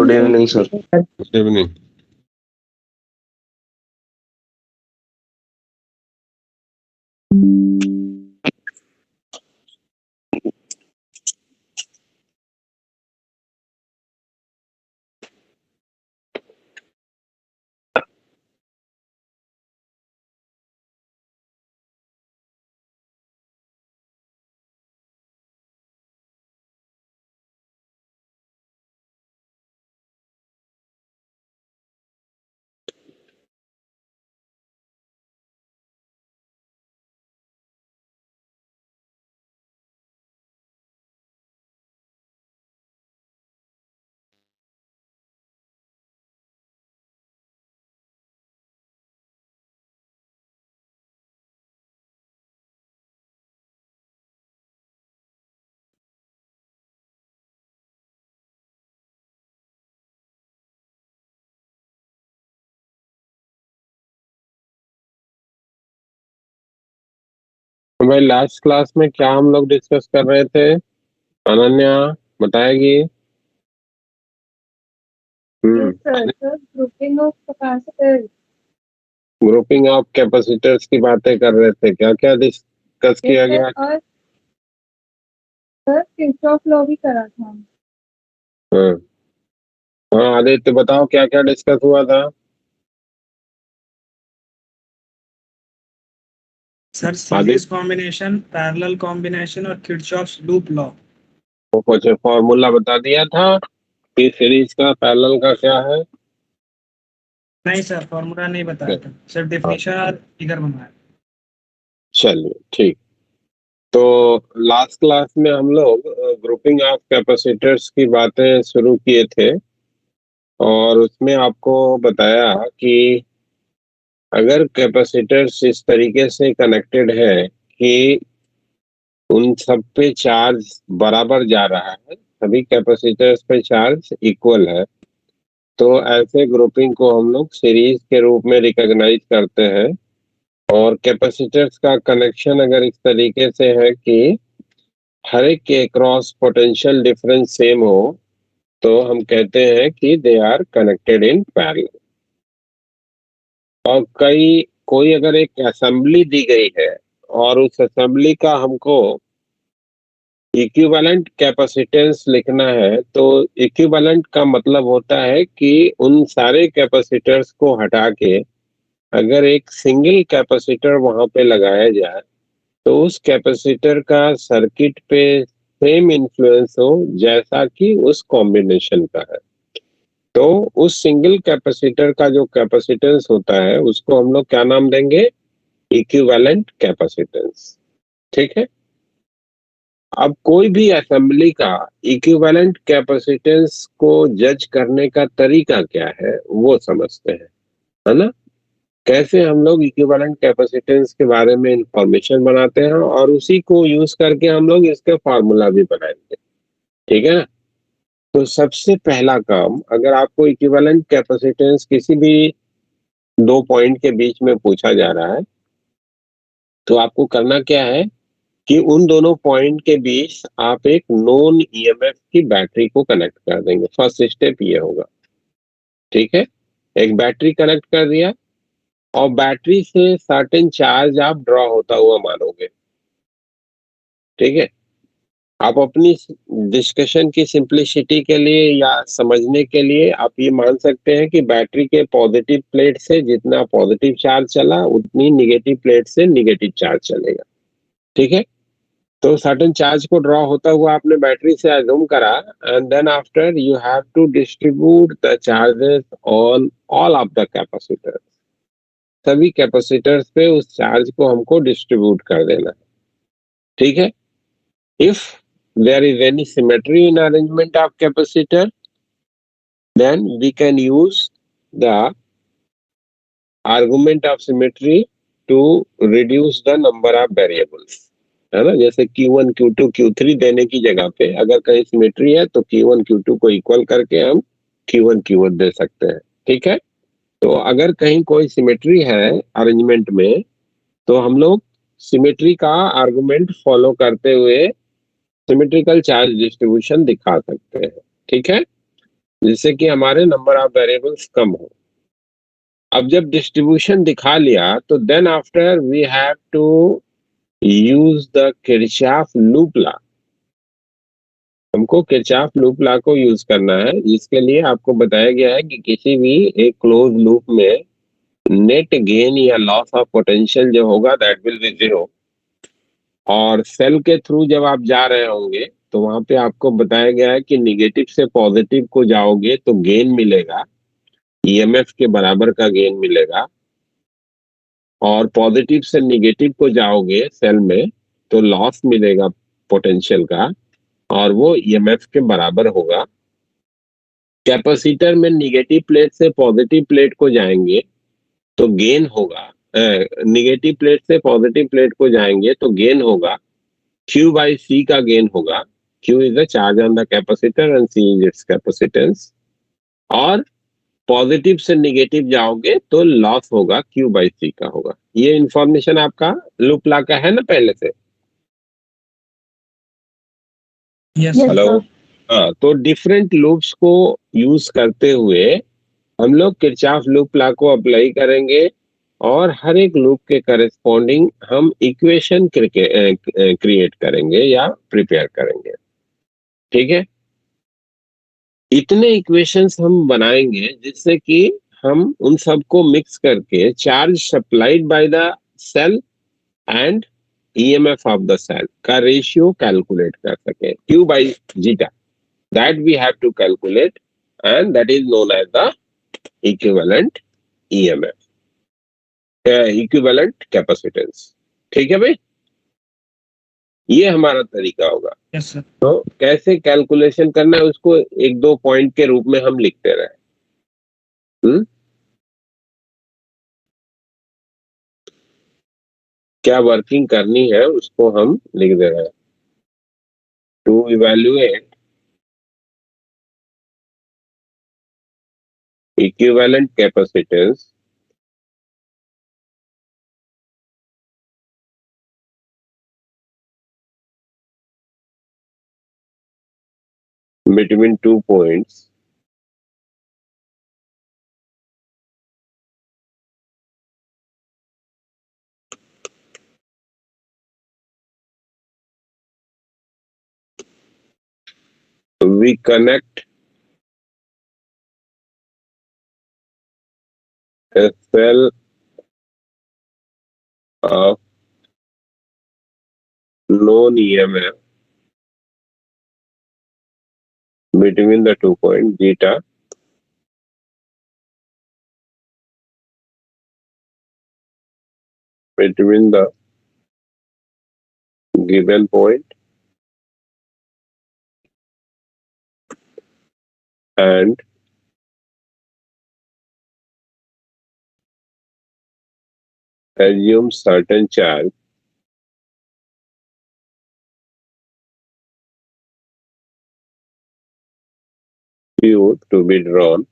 Good evening sir. Good evening. भाई last class में क्या हम लोग डिस्कस कर रहे थे? अनन्या बताएगी। ग्रुपिंग ऑफ कैपेसिटर्स की बातें कर रहे थे, क्या क्या डिस्कस किया गया? और सर किरचॉफ लॉ भी करा था। हाँ हाँ, आदित्य बताओ क्या क्या डिस्कस हुआ था? Sir series combination, parallel combination और किरचॉफ्स लूप लॉ। कुछ फॉर्मूला बता दिया था कि सीरीज का पैरेलल का क्या है? नहीं सर, फॉर्मूला नहीं बताया था, सिर्फ डेफिनेशन और फिगर बनाया। चलिए ठीक। तो लास्ट क्लास में हम लोग ग्रुपिंग ऑफ कैपेसिटर्स की बातें शुरू किए थे और उसमें आपको बताया कि अगर कैपेसिटर्स इस तरीके से कनेक्टेड है कि उन सब पे चार्ज बराबर जा रहा है, सभी कैपेसिटर्स पे चार्ज इक्वल है, तो ऐसे ग्रुपिंग को हम लोग सीरीज के रूप में रिकॉग्नाइज करते हैं। और कैपेसिटर्स का कनेक्शन अगर इस तरीके से है कि हर एक के क्रॉस पोटेंशियल डिफरेंस सेम हो, तो हम कहते हैं कि they are connected in parallel. और कोई अगर एक असेंबली दी गई है और उस असेंबली का हमको इक्विवेलेंट कैपेसिटेंस लिखना है, तो इक्विवेलेंट का मतलब होता है कि उन सारे कैपेसिटर्स को हटा के अगर एक सिंगल कैपेसिटर वहां पे लगाया जाए तो उस कैपेसिटर का सर्किट पे सेम इन्फ्लुएंस हो जैसा कि उस कॉम्बिनेशन का है। तो उस सिंगल कैपेसिटर का जो कैपेसिटेंस होता है उसको हम लोग क्या नाम देंगे? Equivalent capacitance. ठीक है। अब कोई भी असेंबली का इक्विवेलेंट कैपेसिटेंस को जज करने का तरीका क्या है वो समझते हैं, है ना? कैसे हम लोग इक्विवेलेंट कैपेसिटेंस के बारे में इंफॉर्मेशन बनाते हैं और उसी को यूज करके हम लोग इसके फार्मूला भी बनाएंगे। ठीक है ना? तो सबसे पहला काम, अगर आपको इक्विवेलेंट कैपेसिटेंस किसी भी दो पॉइंट के बीच में पूछा जा रहा है तो आपको करना क्या है कि उन दोनों पॉइंट के बीच आप एक नॉन ईएमएफ की बैटरी को कनेक्ट कर देंगे। फर्स्ट स्टेप ये होगा। ठीक है। एक बैटरी कनेक्ट कर दिया और बैटरी से सर्टेन चार्ज आप ड्रॉ होता हुआ मानोगे। ठीक है। आप अपनी डिस्कशन की सिंप्लिसिटी के लिए या समझने के लिए आप ये मान सकते हैं कि बैटरी के पॉजिटिव प्लेट से जितना पॉजिटिव चार्ज चला उतनी निगेटिव प्लेट से निगेटिव चार्ज चलेगा। ठीक है। तो सर्टेन चार्ज को ड्रॉ होता हुआ आपने बैटरी से अज्यूम करा and then after you have to distribute the charges on all of the capacitors. सभी कैपेसिटर्स पे उस चार्ज को हमको डिस्ट्रीब्यूट कर देना है। ठीक है। If there is any symmetry in arrangement of capacitor, then we can use the argument of symmetry to reduce the number of variables, है ना? जैसे Q1 Q2 Q3 देने की जगह पे अगर कहीं सिमेट्री है तो Q1 Q2 को इक्वल करके हम Q1 Q1 दे सकते हैं। ठीक है। तो अगर कहीं कोई सिमेट्री है अरेंजमेंट में तो हम लोग सिमेट्री का आर्गुमेंट फॉलो करते हुए सिमेट्रिकल चार्ज डिस्ट्रीब्यूशन दिखा सकते हैं। ठीक है। जिससे कि हमारे नंबर ऑफ वेरिएबल्स कम हो। अब जब डिस्ट्रीब्यूशन दिखा लिया तो then after we have to use the Kirchhoff loop law. हमको किरचॉफ लूप लॉ को यूज करना है, जिसके लिए आपको बताया गया है कि किसी भी एक क्लोज लूप में नेट गेन या लॉस ऑफ पोटेंशियल जो होगा दैट विल बी जीरो। और सेल के थ्रू जब आप जा रहे होंगे तो वहां पे आपको बताया गया है कि निगेटिव से पॉजिटिव को जाओगे तो गेन मिलेगा, ईएमएफ के बराबर का गेन मिलेगा। और पॉजिटिव से निगेटिव को जाओगे सेल में तो लॉस मिलेगा पोटेंशियल का, और वो ईएमएफ के बराबर होगा। कैपेसिटर में निगेटिव प्लेट से पॉजिटिव प्लेट को जाएंगे तो गेन होगा, निगेटिव प्लेट से पॉजिटिव प्लेट को जाएंगे तो गेन होगा, Q by C का गेन होगा। Q is the charge on the capacitor and C is its capacitance। और पॉजिटिव से निगेटिव जाओगे तो लॉस होगा, Q by C का होगा। ये इंफॉर्मेशन आपका लूप लॉ का है ना पहले से? Yes Yes, hello. sir. हाँ, तो डिफरेंट लूप्स को यूज करते हुए हम लोग किरचॉफ लूप लॉ को अप्लाई करेंगे, और हर एक लूप के करस्पॉन्डिंग हम इक्वेशन क्रिएट करेंगे या प्रिपेयर करेंगे। ठीक है, इतने इक्वेशंस हम बनाएंगे जिससे कि हम उन सबको मिक्स करके charge supplied by the cell and EMF of the cell का रेशियो कैलकुलेट कर सके, Q by zeta, that we have to calculate, and that is known as the equivalent EMF, equivalent capacitance. ठीक है भाई, ये हमारा तरीका होगा। Yes sir. तो कैसे कैलकुलेशन करना है उसको एक दो पॉइंट के रूप में हम लिखते रहे। क्या वर्किंग करनी है उसको हम लिख दे रहे हैं। To evaluate equivalent capacitance between 2 points, we connect a cell of known EMF between the 2 points zeta between the given point and assume certain charge Q to be drawn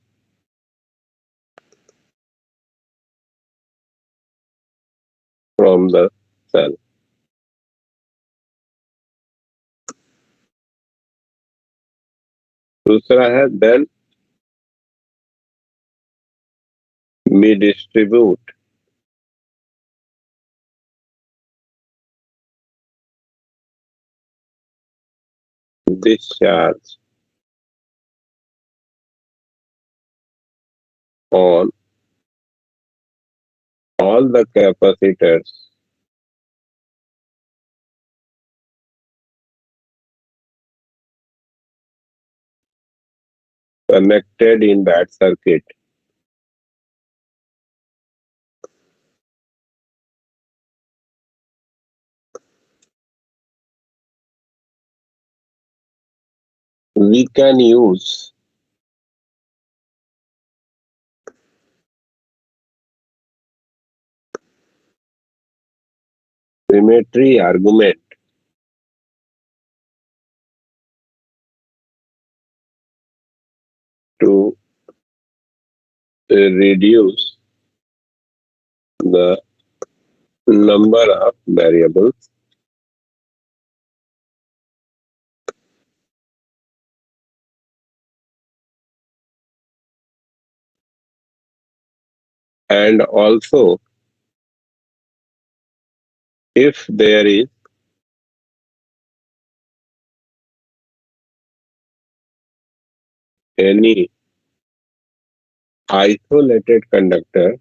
from the cell। दूसरा है then we distribute this charge on all the capacitors connected in that circuit। We can use symmetry argument to reduce the number of variables and also if there is any isolated conductor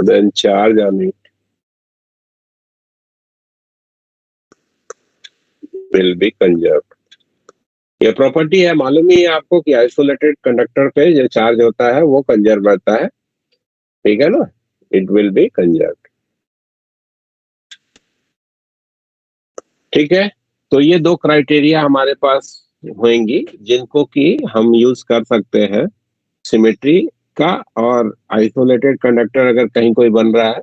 then charge on it will be conserved. ये property है, मालूम ही है आपको कि isolated conductor पे जो charge होता है वो कंजर्व रहता है, ठीक है ना, इट विल बी कंजर्व। ठीक है, तो ये दो क्राइटेरिया हमारे पास होंगी जिनको कि हम यूज कर सकते हैं सिमेट्री का। और आइसोलेटेड कंडक्टर अगर कहीं कोई बन रहा है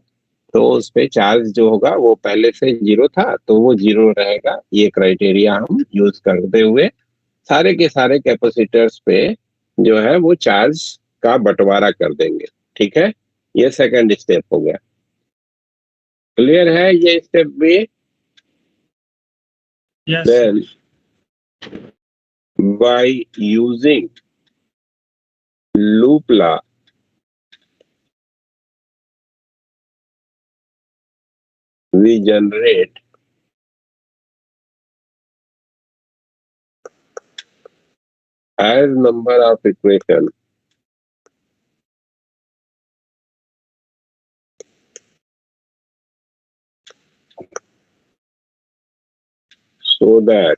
तो उस पे चार्ज जो होगा वो पहले से जीरो था तो वो जीरो रहेगा। ये क्राइटेरिया हम यूज करते हुए सारे के सारे कैपेसिटर्स पे जो है वो चार्ज का बंटवारा कर देंगे। ठीक है, ये सेकंड स्टेप हो गया। क्लियर है ये स्टेप भी? Yes. Then by using loop law, we generate as number of equation so that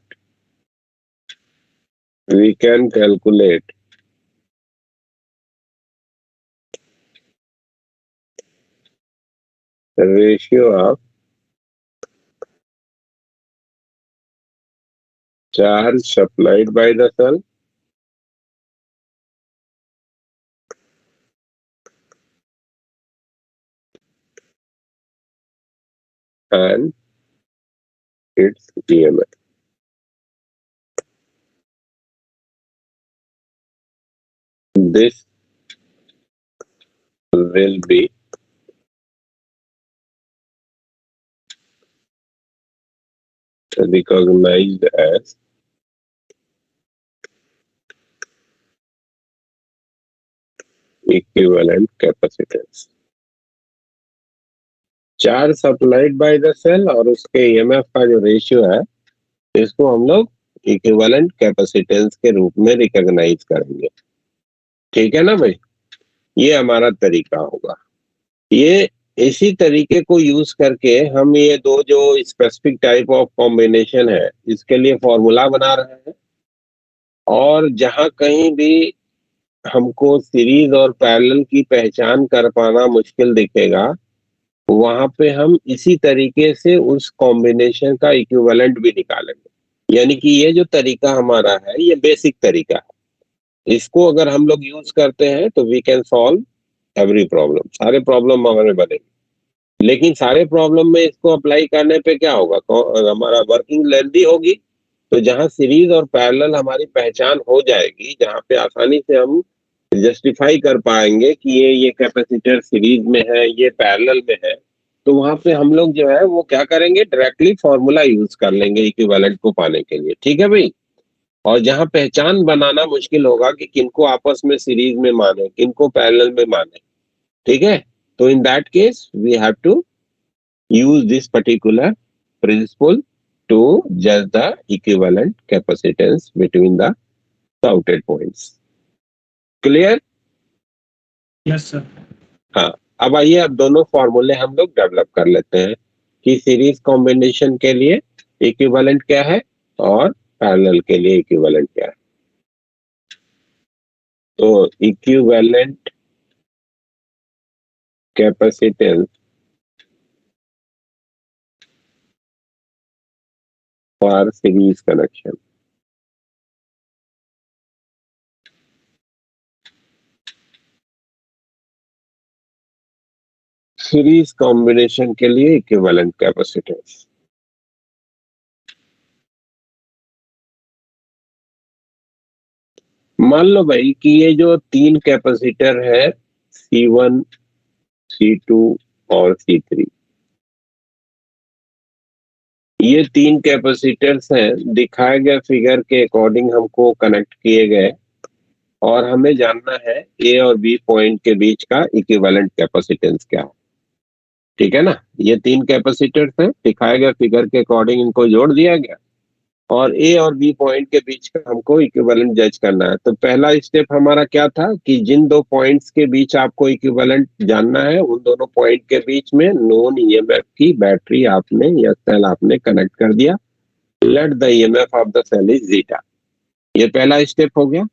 we can calculate the ratio of charge supplied by the cell and its EMF. This will be recognized as equivalent capacitance. Charge supplied by the cell और उसके EMF का जो ratio है इसको हम लोग equivalent capacitance के रूप में रिकॉग्नाइज करेंगे। ठीक है ना भाई, ये हमारा तरीका होगा। ये इसी तरीके को यूज करके हम ये दो जो स्पेसिफिक टाइप ऑफ कॉम्बिनेशन है इसके लिए फॉर्मूला बना रहे हैं। और जहां कहीं भी हमको सीरीज और पैरेलल की पहचान कर पाना मुश्किल दिखेगा वहां पे हम इसी तरीके से उस कॉम्बिनेशन का इक्विवेलेंट भी निकालेंगे। यानी कि ये जो तरीका हमारा है ये बेसिक तरीका है, इसको अगर हम लोग यूज करते हैं तो we can solve every problem, सारे प्रॉब्लम हमारे बनेंगे। लेकिन सारे प्रॉब्लम में इसको अप्लाई करने पे क्या होगा, हमारा वर्किंग लेंथी होगी। तो जहां सीरीज और पैरेलल हमारी पहचान हो जाएगी, जहां पे आसानी से हम जस्टिफाई कर पाएंगे कि ये कैपेसिटर सीरीज में है ये पैरेलल में है, तो वहां पे हम लोग जो है वो क्या करेंगे, डायरेक्टली फॉर्मूला यूज कर लेंगे इक्विवेलेंट को पाने के लिए। ठीक है भाई, और जहां पहचान बनाना मुश्किल होगा कि किनको आपस में सीरीज में माने किनको पैरेलल में माने, ठीक है, तो in that case we have to use this particular principle to judge the equivalent capacitance between the sorted points. Clear? Yes, sir. हाँ, अब आइए अब दोनों फॉर्मूले हम लोग डेवलप कर लेते हैं कि सीरीज कॉम्बिनेशन के लिए इक्विवेलेंट क्या है और पैरेलल के लिए इक्विवेलेंट क्या है। तो equivalent capacitance for series connection. Series combination के लिए इक्विवेलेंट कैपेसिटेंस। मान लो भाई कि ये जो तीन कैपेसिटर है C1, C2 और C3, ये 3 कैपेसिटर्स हैं, दिखाए गए फिगर के अकॉर्डिंग हमको कनेक्ट किए गए और हमें जानना है ए और बी पॉइंट के बीच का इक्विवेलेंट कैपेसिटेंस क्या है। ठीक है ना। ये 3 कैपेसिटर्स हैं, दिखाए गए फिगर के अकॉर्डिंग इनको जोड़ दिया गया और ए और बी पॉइंट के बीच का हमको इक्विवेलेंट जज करना है। तो पहला स्टेप हमारा क्या था कि जिन दो पॉइंट्स के बीच आपको इक्विवेलेंट जानना है, उन दोनों पॉइंट के बीच में नोन ईएमएफ की बैटरी आपने या सेल आपने कनेक्ट कर दिया। Let the EMF of the cell is zeta. ये पहला स्टेप हो गया,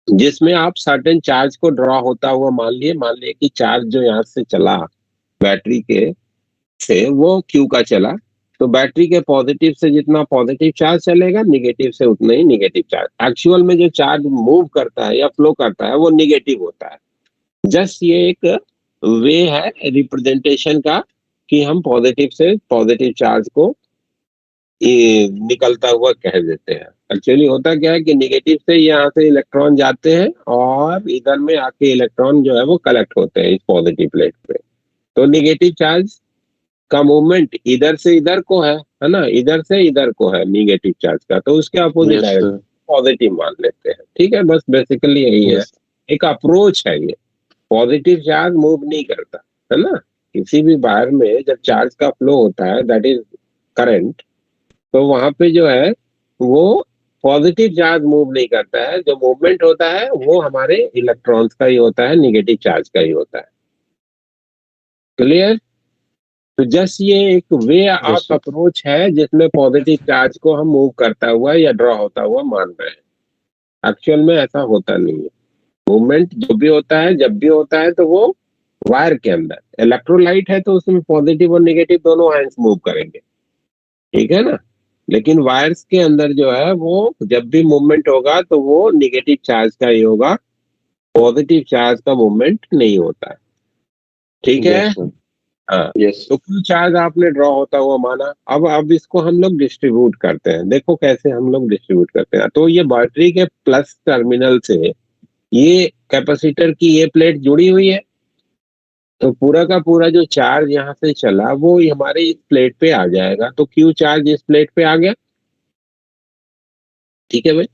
जिसमें आप सर्टेन चार्ज को ड्रॉ होता हुआ मान लिए कि चार्ज जो यहाँ से चला बैटरी के से वो क्यू का चला, तो बैटरी के पॉजिटिव से जितना पॉजिटिव चार्ज चलेगा, निगेटिव से उतना ही निगेटिव चार्ज। एक्चुअल में जो चार्ज मूव करता है या फ्लो करता है वो निगेटिव होता है। जस्ट ये एक वे है रिप्रेजेंटेशन का कि हम पॉजिटिव से पॉजिटिव चार्ज को निकलता हुआ कह देते हैं। एक्चुअली होता क्या है कि निगेटिव से यहाँ से इलेक्ट्रॉन जाते हैं और इधर में आके इलेक्ट्रॉन जो है वो कलेक्ट होते हैं इस पॉजिटिव प्लेट पे। तो निगेटिव चार्ज का मूवमेंट इधर से इधर को है ना, इधर से इधर को है निगेटिव चार्ज का, तो उसके अपोजिट डायरेक्शन पॉजिटिव मान लेते हैं। ठीक है, बस बेसिकली यही है, एक अप्रोच है ये। पॉजिटिव चार्ज मूव नहीं करता है ना, किसी भी वायर में जब चार्ज का फ्लो होता है दैट इज करंट, तो वहां पे जो है वो पॉजिटिव चार्ज मूव नहीं करता है। जो मूवमेंट होता है वो हमारे इलेक्ट्रॉन्स का ही होता है, निगेटिव चार्ज का ही होता है। क्लियर। तो जस्ट ये एक वे ऑफ अप्रोच है जिसमें पॉजिटिव चार्ज को हम मूव करता हुआ या ड्रॉ होता हुआ मान रहे हैं। एक्चुअल में ऐसा होता नहीं है। मूवमेंट जो भी होता है, जब भी होता है, तो वो वायर के अंदर इलेक्ट्रोलाइट है तो उसमें पॉजिटिव और नेगेटिव दोनों आयंस मूव करेंगे। ठीक है ना। लेकिन वायर्स के अंदर जो है वो जब भी मूवमेंट होगा तो वो निगेटिव चार्ज का ही होगा, पॉजिटिव चार्ज का मूवमेंट नहीं होता है। ठीक है। हाँ, तो कुल चार्ज आपने ड्रॉ होता हुआ माना। अब इसको हम लोग डिस्ट्रीब्यूट करते हैं। देखो कैसे हम लोग डिस्ट्रीब्यूट करते हैं। तो ये बैटरी के प्लस टर्मिनल से ये कैपेसिटर की ये प्लेट जुड़ी हुई है, तो पूरा का पूरा जो चार्ज यहाँ से चला वो हमारे इस प्लेट पे आ जाएगा। तो क्यू चार्ज इस प्लेट पे आ गया। ठीक है भाई।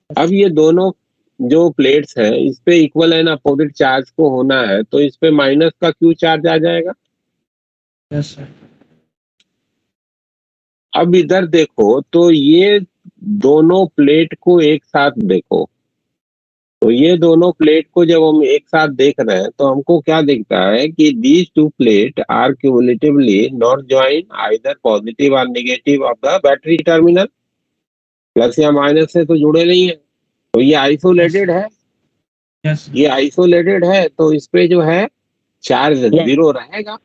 अब ये दोनों जो प्लेट्स हैं इस पे इक्वल एंड अपोजिट चार्ज को होना है, तो इस पे माइनस का क्यू चार्ज आ जाएगा। Yes sir. अब इधर देखो तो ये दोनों प्लेट को एक साथ देखो, तो ये दोनों प्लेट को जब हम एक साथ देख रहे हैं तो हमको क्या दिखता है कि these two plate are cumulatively not join either positive और negative of the battery terminal. Plus या माइनस से तो जुड़े नहीं है, तो ये आइसोलेटेड है। यस ये आइसोलेटेड है तो इस पे जो है चार्ज जीरो रहेगा।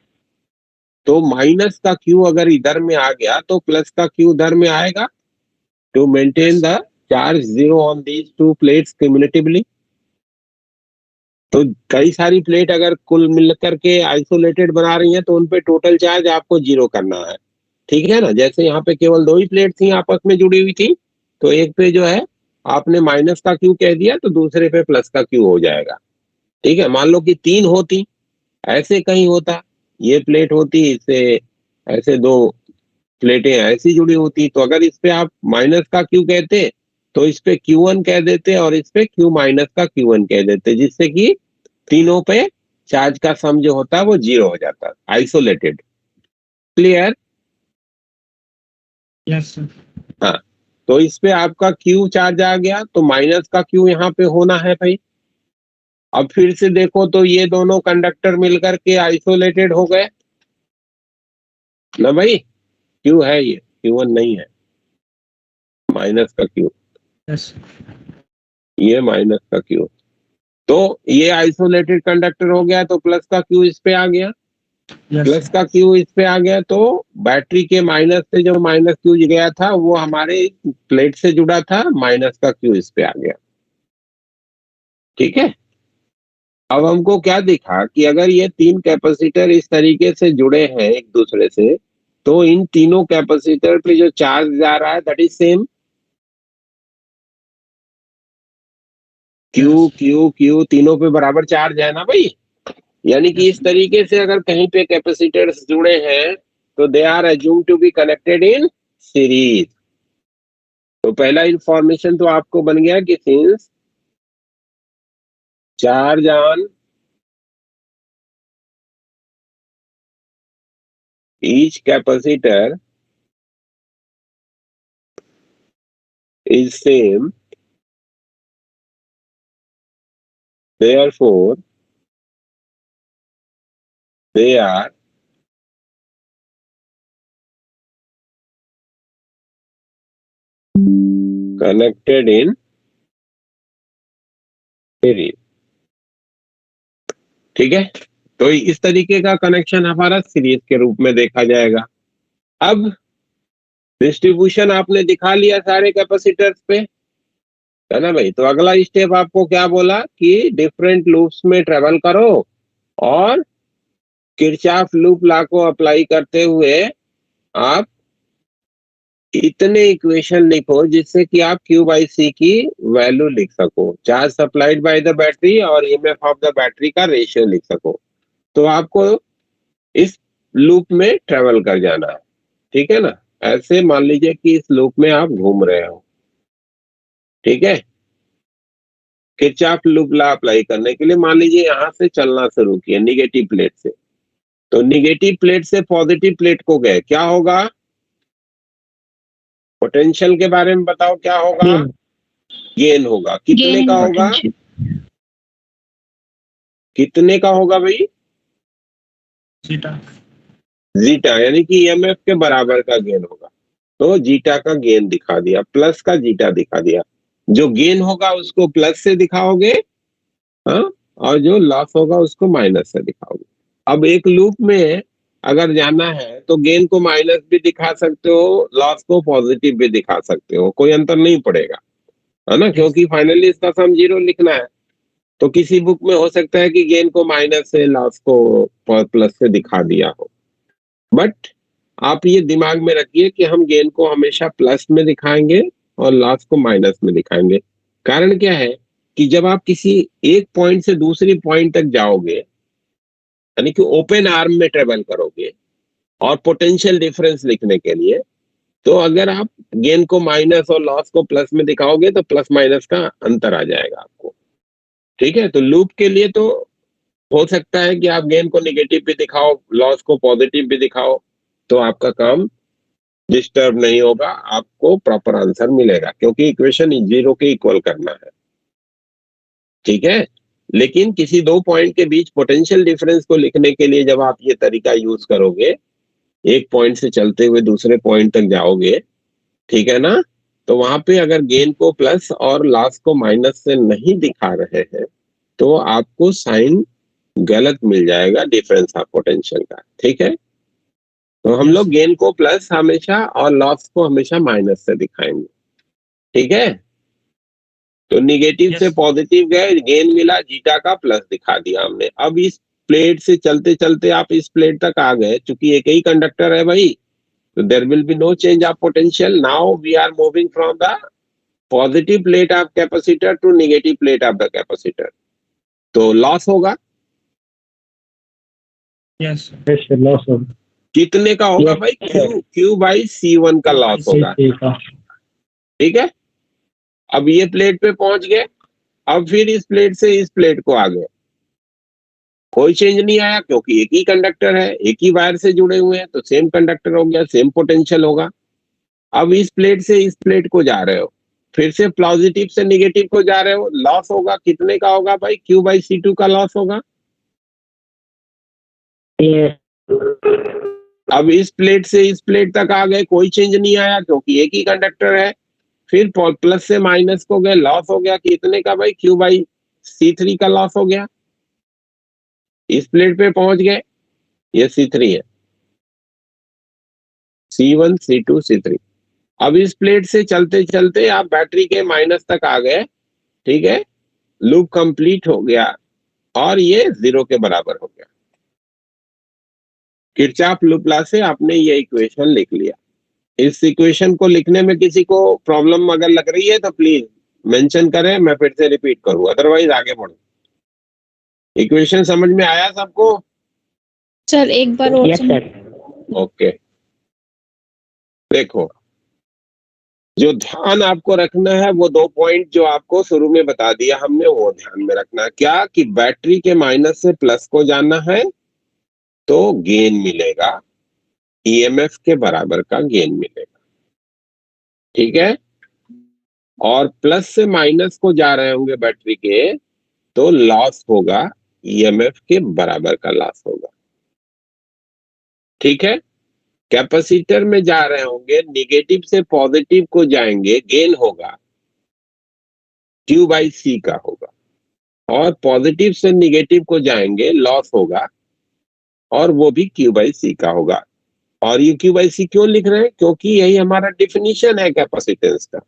तो माइनस का क्यू अगर इधर में आ गया तो प्लस का क्यू इधर में आएगा to maintain the charge zero on these two plates cumulatively. तो कई सारी प्लेट अगर कुल मिलकर के आइसोलेटेड बना रही हैं तो उनपे टोटल चार्ज आपको जीरो करना है। ठीक है ना। जैसे यहाँ पे केवल 2 ही प्लेट थी आपस में जुड़ी हुई थी, तो एक पे जो है आपने माइनस का क्यू कह दिया तो दूसरे पे प्लस का क्यू हो जाएगा। ठीक है। मान लो कि 3 होती, ऐसे कहीं होता, ये प्लेट होती, इससे ऐसे 2 प्लेटें ऐसी जुड़ी होती, तो अगर इस पे आप माइनस का क्यू कहते तो इस पे Q1 कह देते और इस पे Q माइनस का Q1 कह देते, जिससे कि तीनों पे चार्ज का सम जो होता है वो जीरो हो जाता है, आइसोलेटेड। क्लियर। Yes sir. हाँ, तो इस पे आपका क्यू चार्ज आ गया तो माइनस का क्यू यहाँ पे होना है भाई। अब फिर से देखो तो ये दोनों कंडक्टर मिलकर के आइसोलेटेड हो गए ना भाई। क्यू है, ये Q1 नहीं है, माइनस का क्यू, यस ये माइनस का क्यू। तो ये आइसोलेटेड कंडक्टर हो गया तो प्लस का क्यू इस पे आ गया, प्लस का क्यू इस पे आ गया, तो बैटरी के माइनस से जो माइनस क्यू गया था वो हमारे प्लेट से जुड़ा था, माइनस का क्यू इस पे आ गया। ठीक है। अब हमको क्या दिखा कि अगर ये 3 कैपेसिटर इस तरीके से जुड़े हैं एक दूसरे से, तो इन तीनों कैपेसिटर पे जो चार्ज जा रहा है that is same. Q Q Q तीनों पे बराबर चार्ज है ना भाई। यानी कि इस तरीके से अगर कहीं पे कैपेसिटर्स जुड़े हैं तो they are assume to be connected in series. तो पहला इंफॉर्मेशन तो आपको बन गया कि since charge on each capacitor is same, therefore they are connected in series। ठीक है, तो इस तरीके का कनेक्शन हमारा सीरीज के रूप में देखा जाएगा। अब डिस्ट्रीब्यूशन आपने दिखा लिया सारे कैपेसिटर्स पे, है ना भाई। तो अगला स्टेप आपको क्या बोला कि डिफरेंट लूप्स में ट्रेवल करो और किरचॉफ लूप लॉ को अप्लाई करते हुए आप इतने इक्वेशन लिखो जिससे कि आप Q बाई C की वैल्यू लिख सको, charge supplied by the battery और EMF ऑफ द बैटरी का रेशियो लिख सको। तो आपको इस लूप में ट्रेवल कर जाना है, ठीक है ना। ऐसे मान लीजिए कि इस लूप में आप घूम रहे हो, ठीक है। किरचॉफ लूप लॉ अप्लाई करने के लिए मान लीजिए यहां से चलना शुरू किया निगेटिव प्लेट से, तो निगेटिव प्लेट से पॉजिटिव प्लेट को गए, क्या होगा? पोटेंशियल के बारे में बताओ, क्या होगा? गेन होगा। कितने का होगा? कितने का होगा भाई? जीटा, यानी कि EMF के बराबर का गेन होगा। तो जीटा का गेन दिखा दिया, प्लस का जीटा दिखा दिया। जो गेन होगा उसको प्लस से दिखाओगे, हाँ, और जो लॉस होगा उसको माइनस से दिखाओगे। अब एक लूप में अगर जाना है तो गेन को माइनस भी दिखा सकते हो, लॉस को पॉजिटिव भी दिखा सकते हो, कोई अंतर नहीं पड़ेगा, है ना, क्योंकि फाइनली इसका सम 0 लिखना है। तो किसी बुक में हो सकता है कि गेन को माइनस से, लॉस को प्लस से दिखा दिया हो, बट आप ये दिमाग में रखिए कि हम गेन को हमेशा प्लस में दिखाएंगे और लॉस को माइनस में दिखाएंगे। कारण क्या है कि जब आप किसी एक पॉइंट से दूसरी पॉइंट तक जाओगे, यानी कि ओपन आर्म में ट्रेवल करोगे और पोटेंशियल डिफरेंस लिखने के लिए, तो अगर आप गेन को माइनस और लॉस को प्लस में दिखाओगे तो प्लस माइनस का अंतर आ जाएगा आपको, ठीक है। तो लूप के लिए तो हो सकता है कि आप गेन को नेगेटिव भी दिखाओ, लॉस को पॉजिटिव भी दिखाओ, तो आपका काम डिस्टर्ब नहीं होगा, आपको प्रॉपर आंसर मिलेगा, क्योंकि इक्वेशन 0 के इक्वल करना है, ठीक है। लेकिन किसी दो पॉइंट के बीच पोटेंशियल डिफरेंस को लिखने के लिए जब आप ये तरीका यूज करोगे, एक पॉइंट से चलते हुए दूसरे पॉइंट तक जाओगे, ठीक है ना, तो वहां पे अगर गेन को प्लस और लॉस को माइनस से नहीं दिखा रहे हैं तो आपको साइन गलत मिल जाएगा डिफरेंस ऑफ पोटेंशियल का, ठीक है। तो हम लोग गेन को प्लस हमेशा और लॉस को हमेशा माइनस से दिखाएंगे, ठीक है। तो निगेटिव से पॉजिटिव गए, गेन मिला, जीटा का प्लस दिखा दिया हमने। अब इस प्लेट से चलते चलते आप इस प्लेट तक आ गए, चूंकि एक ही कंडक्टर है भाई, तो there will be no change of potential. Now we are moving from the positive plate of capacitor to negative plate of the capacitor, तो लॉस होगा। यस लॉस होगा। कितने का होगा भाई? Q बाई C1 का लॉस होगा, ठीक है। अब ये प्लेट पे पहुंच गए, अब फिर इस प्लेट से इस प्लेट को आ गए, कोई चेंज नहीं आया क्योंकि एक ही कंडक्टर है, एक ही वायर से जुड़े हुए हैं, तो सेम कंडक्टर हो गया, सेम पोटेंशियल होगा। अब इस प्लेट से इस प्लेट को जा रहे हो, फिर से पॉजिटिव से निगेटिव को जा रहे हो, लॉस होगा। कितने का होगा भाई? Q बाई C2 का लॉस होगा। अब इस प्लेट से इस प्लेट तक आ गए, कोई चेंज नहीं आया क्योंकि एक ही कंडक्टर है, फिर प्लस से माइनस को गए, लॉस हो गया। कितने का भाई? Q बाई C3 का लॉस हो गया। इस प्लेट पे पहुंच गए, ये C3 है, C1 C2 C3। अब इस प्लेट से चलते चलते आप बैटरी के माइनस तक आ गए, ठीक है, लूप कंप्लीट हो गया और ये 0 के बराबर हो गया। किरचॉफ लूप लॉ से आपने ये इक्वेशन लिख लिया। इस इक्वेशन को लिखने में किसी को प्रॉब्लम अगर लग रही है तो प्लीज मेंशन करें, मैं फिर से रिपीट करूं, अदरवाइज आगे बढ़ो। इक्वेशन समझ में आया सबको? सर एक बार और यस सर। ओके। देखो, जो ध्यान आपको रखना है वो 2 पॉइंट जो आपको शुरू में बता दिया हमने वो ध्यान में रखना है। क्या कि बैटरी के माइनस से प्लस को जाना है तो गेन मिलेगा, ईएमएफ के बराबर का गेन मिलेगा, ठीक है। और प्लस से माइनस को जा रहे होंगे बैटरी के तो लॉस होगा, ईएमएफ के बराबर का लॉस होगा, ठीक है। कैपेसिटर में जा रहे होंगे, निगेटिव से पॉजिटिव को जाएंगे, गेन होगा, क्यू बाई सी का होगा। और पॉजिटिव से निगेटिव को जाएंगे, लॉस होगा, और वो भी क्यू बाई सी का होगा। और ये क्यू बाई सी क्यों लिख रहे हैं? क्योंकि यही हमारा डिफिनीशन है कैपेसिटेंस का,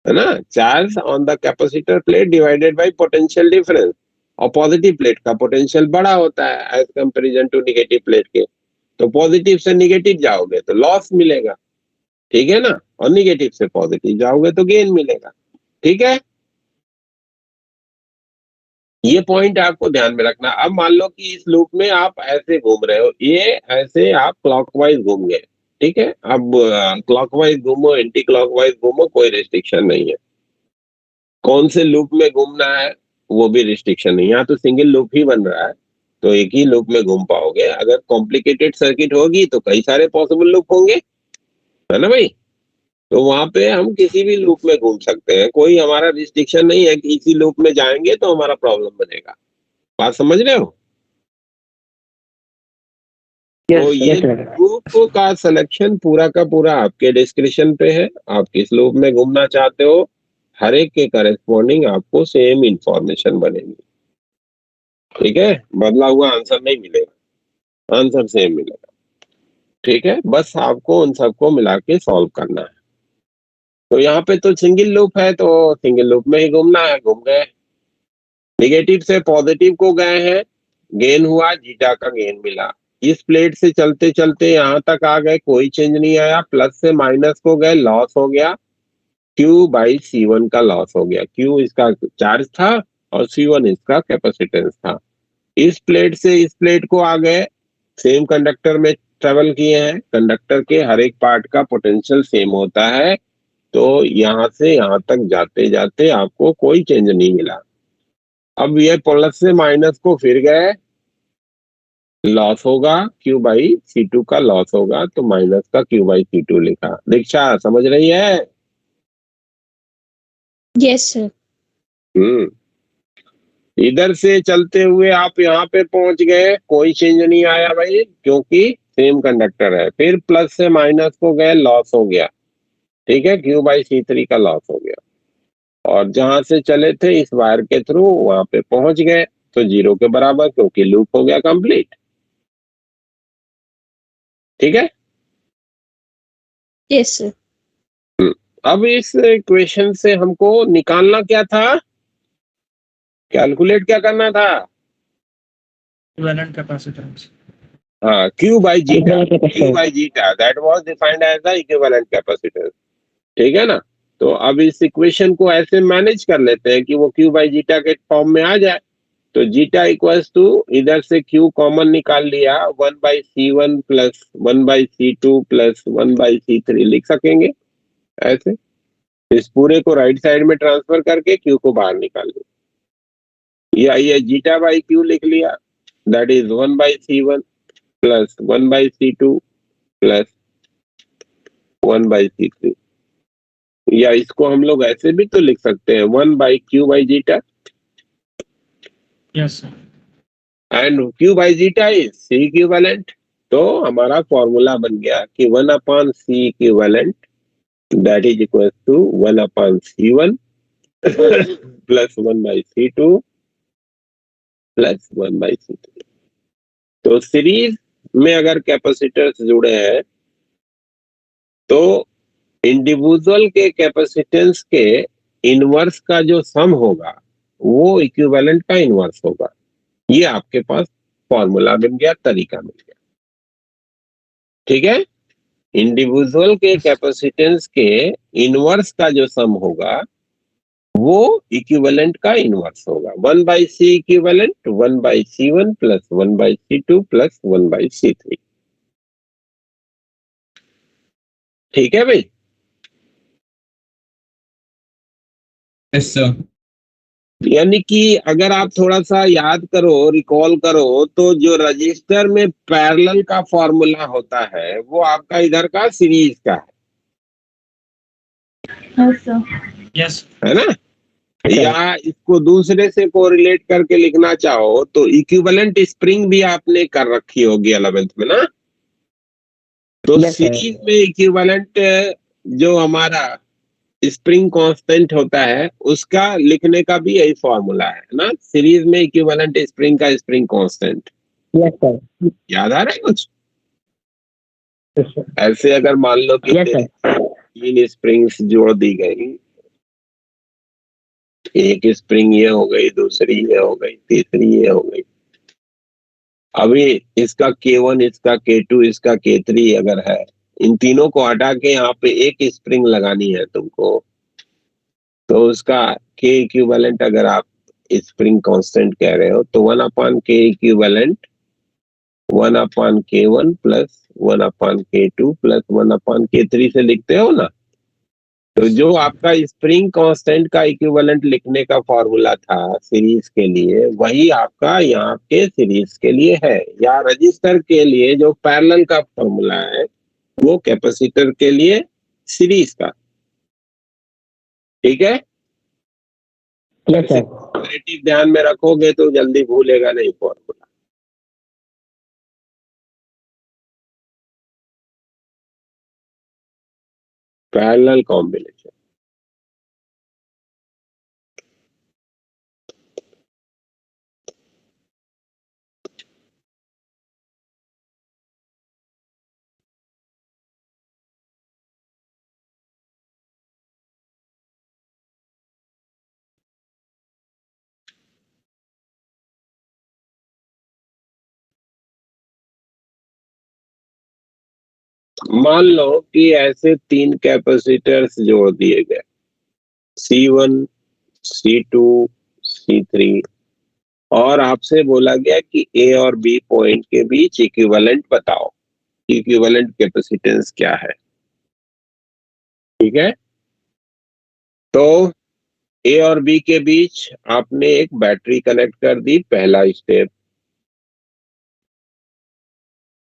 है ना। Charge on the capacitor plate divided by potential difference. और पॉजिटिव प्लेट का पोटेंशियल बड़ा होता है as comparison to negative plate के। तो पॉजिटिव से निगेटिव जाओगे तो लॉस मिलेगा, ठीक है ना। और निगेटिव से पॉजिटिव जाओगे तो गेन मिलेगा, ठीक है। ये पॉइंट आपको ध्यान में रखना। अब मान लो कि इस लूप में आप ऐसे घूम रहे हो, ये ऐसे आप क्लॉकवाइज घूम गए, ठीक है। अब क्लॉकवाइज घूमो, एंटी क्लॉकवाइज घूमो, कोई रिस्ट्रिक्शन नहीं है। कौन से लूप में घूमना है वो भी रिस्ट्रिक्शन नहीं है। यहाँ तो सिंगल लूप ही बन रहा है तो एक ही लूप में घूम पाओगे। अगर कॉम्प्लिकेटेड सर्किट होगी तो कई सारे पॉसिबल लूप होंगे, है ना भाई। तो वहां पे हम किसी भी लूप में घूम सकते हैं, कोई हमारा रिस्ट्रिक्शन नहीं है कि इसी लूप में जाएंगे तो हमारा प्रॉब्लम बनेगा। बात समझ रहे हो? तो ये लूप का सिलेक्शन पूरा का पूरा आपके डिस्क्रिप्शन पे है, आप किस लूप में घूमना चाहते हो, हर एक के करस्पॉन्डिंग आपको सेम इंफॉर्मेशन बनेगी, ठीक है। बदला हुआ आंसर नहीं मिलेगा, आंसर सेम मिलेगा, ठीक है। बस आपको उन सबको मिला के सॉल्व करना है। तो यहाँ पे तो सिंगल लूप है तो सिंगल लूप में ही घूमना है, घूम गए। निगेटिव से पॉजिटिव को गए हैं, गेन हुआ, जीटा का गेन मिला। इस प्लेट से चलते चलते यहाँ तक आ गए, कोई चेंज नहीं आया। प्लस से माइनस को गए, लॉस हो गया, क्यू बाई C1 का लॉस हो गया। क्यू इसका चार्ज था और C1 इसका कैपेसिटेंस था। इस प्लेट से इस प्लेट को आ गए, सेम कंडक्टर में ट्रेवल किए हैं, कंडक्टर के हर एक पार्ट का पोटेंशियल सेम होता है। तो यहाँ से यहाँ तक जाते जाते आपको कोई चेंज नहीं मिला। अब ये प्लस से माइनस को फिर गए, लॉस होगा, क्यू बाई C2 का लॉस होगा, तो माइनस का क्यू बाई C2 लिखा। दीक्षा समझ रही है? Yes sir. इधर से चलते हुए आप यहाँ पे पहुंच गए, कोई चेंज नहीं आया भाई, क्योंकि सेम कंडक्टर है। फिर प्लस से माइनस को गए, लॉस हो गया, ठीक है, क्यू बाई C3 का लॉस हो गया। और जहां से चले थे इस वायर के थ्रू वहां पे पहुंच गए तो जीरो के बराबर, क्योंकि लूप हो गया कंप्लीट, ठीक है। Yes sir. अब इस इक्वेशन से हमको निकालना क्या था, कैलकुलेट क्या करना था? Equivalent capacitance. हाँ, Q by zeta that was defined as the equivalent capacitance, ठीक है ना। तो अब इस इक्वेशन को ऐसे मैनेज कर लेते हैं कि वो क्यू बाई जीटा के फॉर्म में आ जाए। तो जीटा इक्वल्स टू, इधर से क्यू कॉमन निकाल लिया, 1/C1 plus 1/C2 plus 1/C3 लिख सकेंगे ऐसे। इस पूरे को राइट साइड में ट्रांसफर करके क्यू को बाहर निकाल लिया, या ये जीटा बाई क्यू लिख लिया, that is 1/C1 plus 1/C2 plus 1/C3। या इसको हम लोग ऐसे भी तो लिख सकते हैं, 1/Q/जीटा yes sir. And Q by zeta is C equivalent. तो हमारा फॉर्मूला बन गया कि 1/C equivalent that is equal to 1/C1 plus 1/C2 plus 1/C3। तो सीरीज में अगर कैपेसिटर्स जुड़े हैं तो इंडिविजुअल के कैपेसिटेंस के इनवर्स का जो सम होगा वो इक्विवेलेंट का इनवर्स होगा। ये आपके पास फॉर्मूला बन गया, तरीका मिल गया, ठीक है। इंडिविजुअल के कैपेसिटेंस के इनवर्स का जो सम होगा वो इक्विवेलेंट का इनवर्स होगा। 1/C equivalent 1/C1 plus 1/C2 plus 1/C3, ठीक है भाई। Yes sir. यानी कि अगर आप थोड़ा सा याद करो, रिकॉल करो, तो जो रजिस्टर में पैरेलल का फॉर्मूला होता है वो आपका इधर का सीरीज का Yes, sir. यस है ना। या इसको दूसरे से कोरिलेट करके लिखना चाहो तो इक्विवेलेंट स्प्रिंग भी आपने कर रखी होगी 11th में ना। तो सीरीज में इक्विवेलेंट जो हमारा स्प्रिंग कांस्टेंट होता है उसका लिखने का भी यही फॉर्मूला है ना। सीरीज में इक्विवेलेंट स्प्रिंग का स्प्रिंग कांस्टेंट। Yes sir. याद आ रहा है कुछ? Yes sir. ऐसे अगर मान लो कि यस सर। तीन स्प्रिंग्स जोड़ दी गई, एक स्प्रिंग ये हो गई, दूसरी ये हो गई, तीसरी ये हो गई। अभी इसका K1, इसका K2, इसका K3 अगर है, इन तीनों को हटा के यहाँ पे एक स्प्रिंग लगानी है तुमको, तो उसका K इक्विवेलेंट अगर आप स्प्रिंग कांस्टेंट कह रहे हो तो 1/K equivalent 1/K1 plus 1/K2 plus 1/K3 से लिखते हो ना। तो जो आपका स्प्रिंग कांस्टेंट का इक्विवेलेंट लिखने का फॉर्मूला था सीरीज के लिए, वही आपका यहाँ के सीरीज के लिए है। या रजिस्टर के लिए जो पैरेलल का फॉर्मूला है वो कैपेसिटर के लिए सीरीज का। ठीक है। Yes sir. कंपैरेटिव ध्यान में रखोगे तो जल्दी भूलेगा नहीं फॉर्मूला। Parallel combination. मान लो कि ऐसे तीन कैपेसिटर्स जोड़ दिए गए, C1, C2, C3, और आपसे बोला गया कि A और B पॉइंट के बीच इक्विवेलेंट बताओ, इक्विवेलेंट कैपेसिटेंस क्या है। ठीक है। तो A और B के बीच आपने एक बैटरी कनेक्ट कर दी, पहला स्टेप।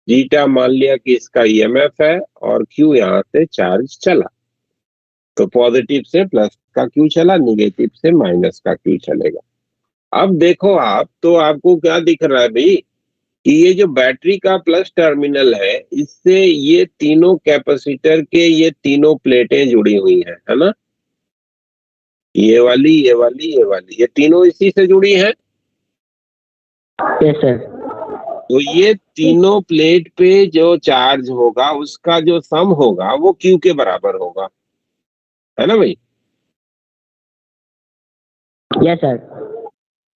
जीटा मान लिया कि इसका EMF है और Q यहां से चार्ज चला, तो पॉजिटिव से प्लस का Q चला, निगेटिव से माइनस का Q चलेगा। अब देखो आप, तो आपको क्या दिख रहा है भाई कि ये जो बैटरी का प्लस टर्मिनल है, इससे ये तीनों कैपेसिटर के ये तीनों प्लेटें जुड़ी हुई हैं, है ना। ये वाली, ये वाली, ये वाली, ये तीनों इसी से जुड़ी हैं। Yes sir. तो ये तीनों प्लेट पे जो चार्ज होगा उसका जो सम होगा वो Q के बराबर होगा, है ना भाई। Yes sir.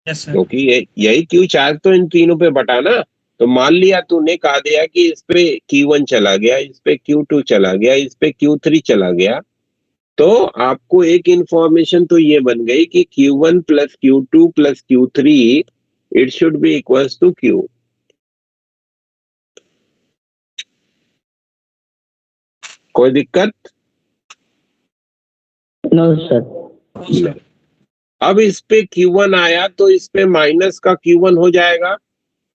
यस सर क्योंकि यही Q चार्ज तो इन तीनों पे बटा ना। तो मान लिया तूने कहा दिया कि इस पे Q1 चला गया, इस पे Q2 चला गया, इस पे Q3 चला गया, तो आपको एक इंफॉर्मेशन तो ये बन गई कि Q1 plus Q2 plus Q3 it should be equals to Q। कोई दिक्कत? No sir. अब इस पे Q1 आया तो इस पे माइनस का Q1 हो जाएगा,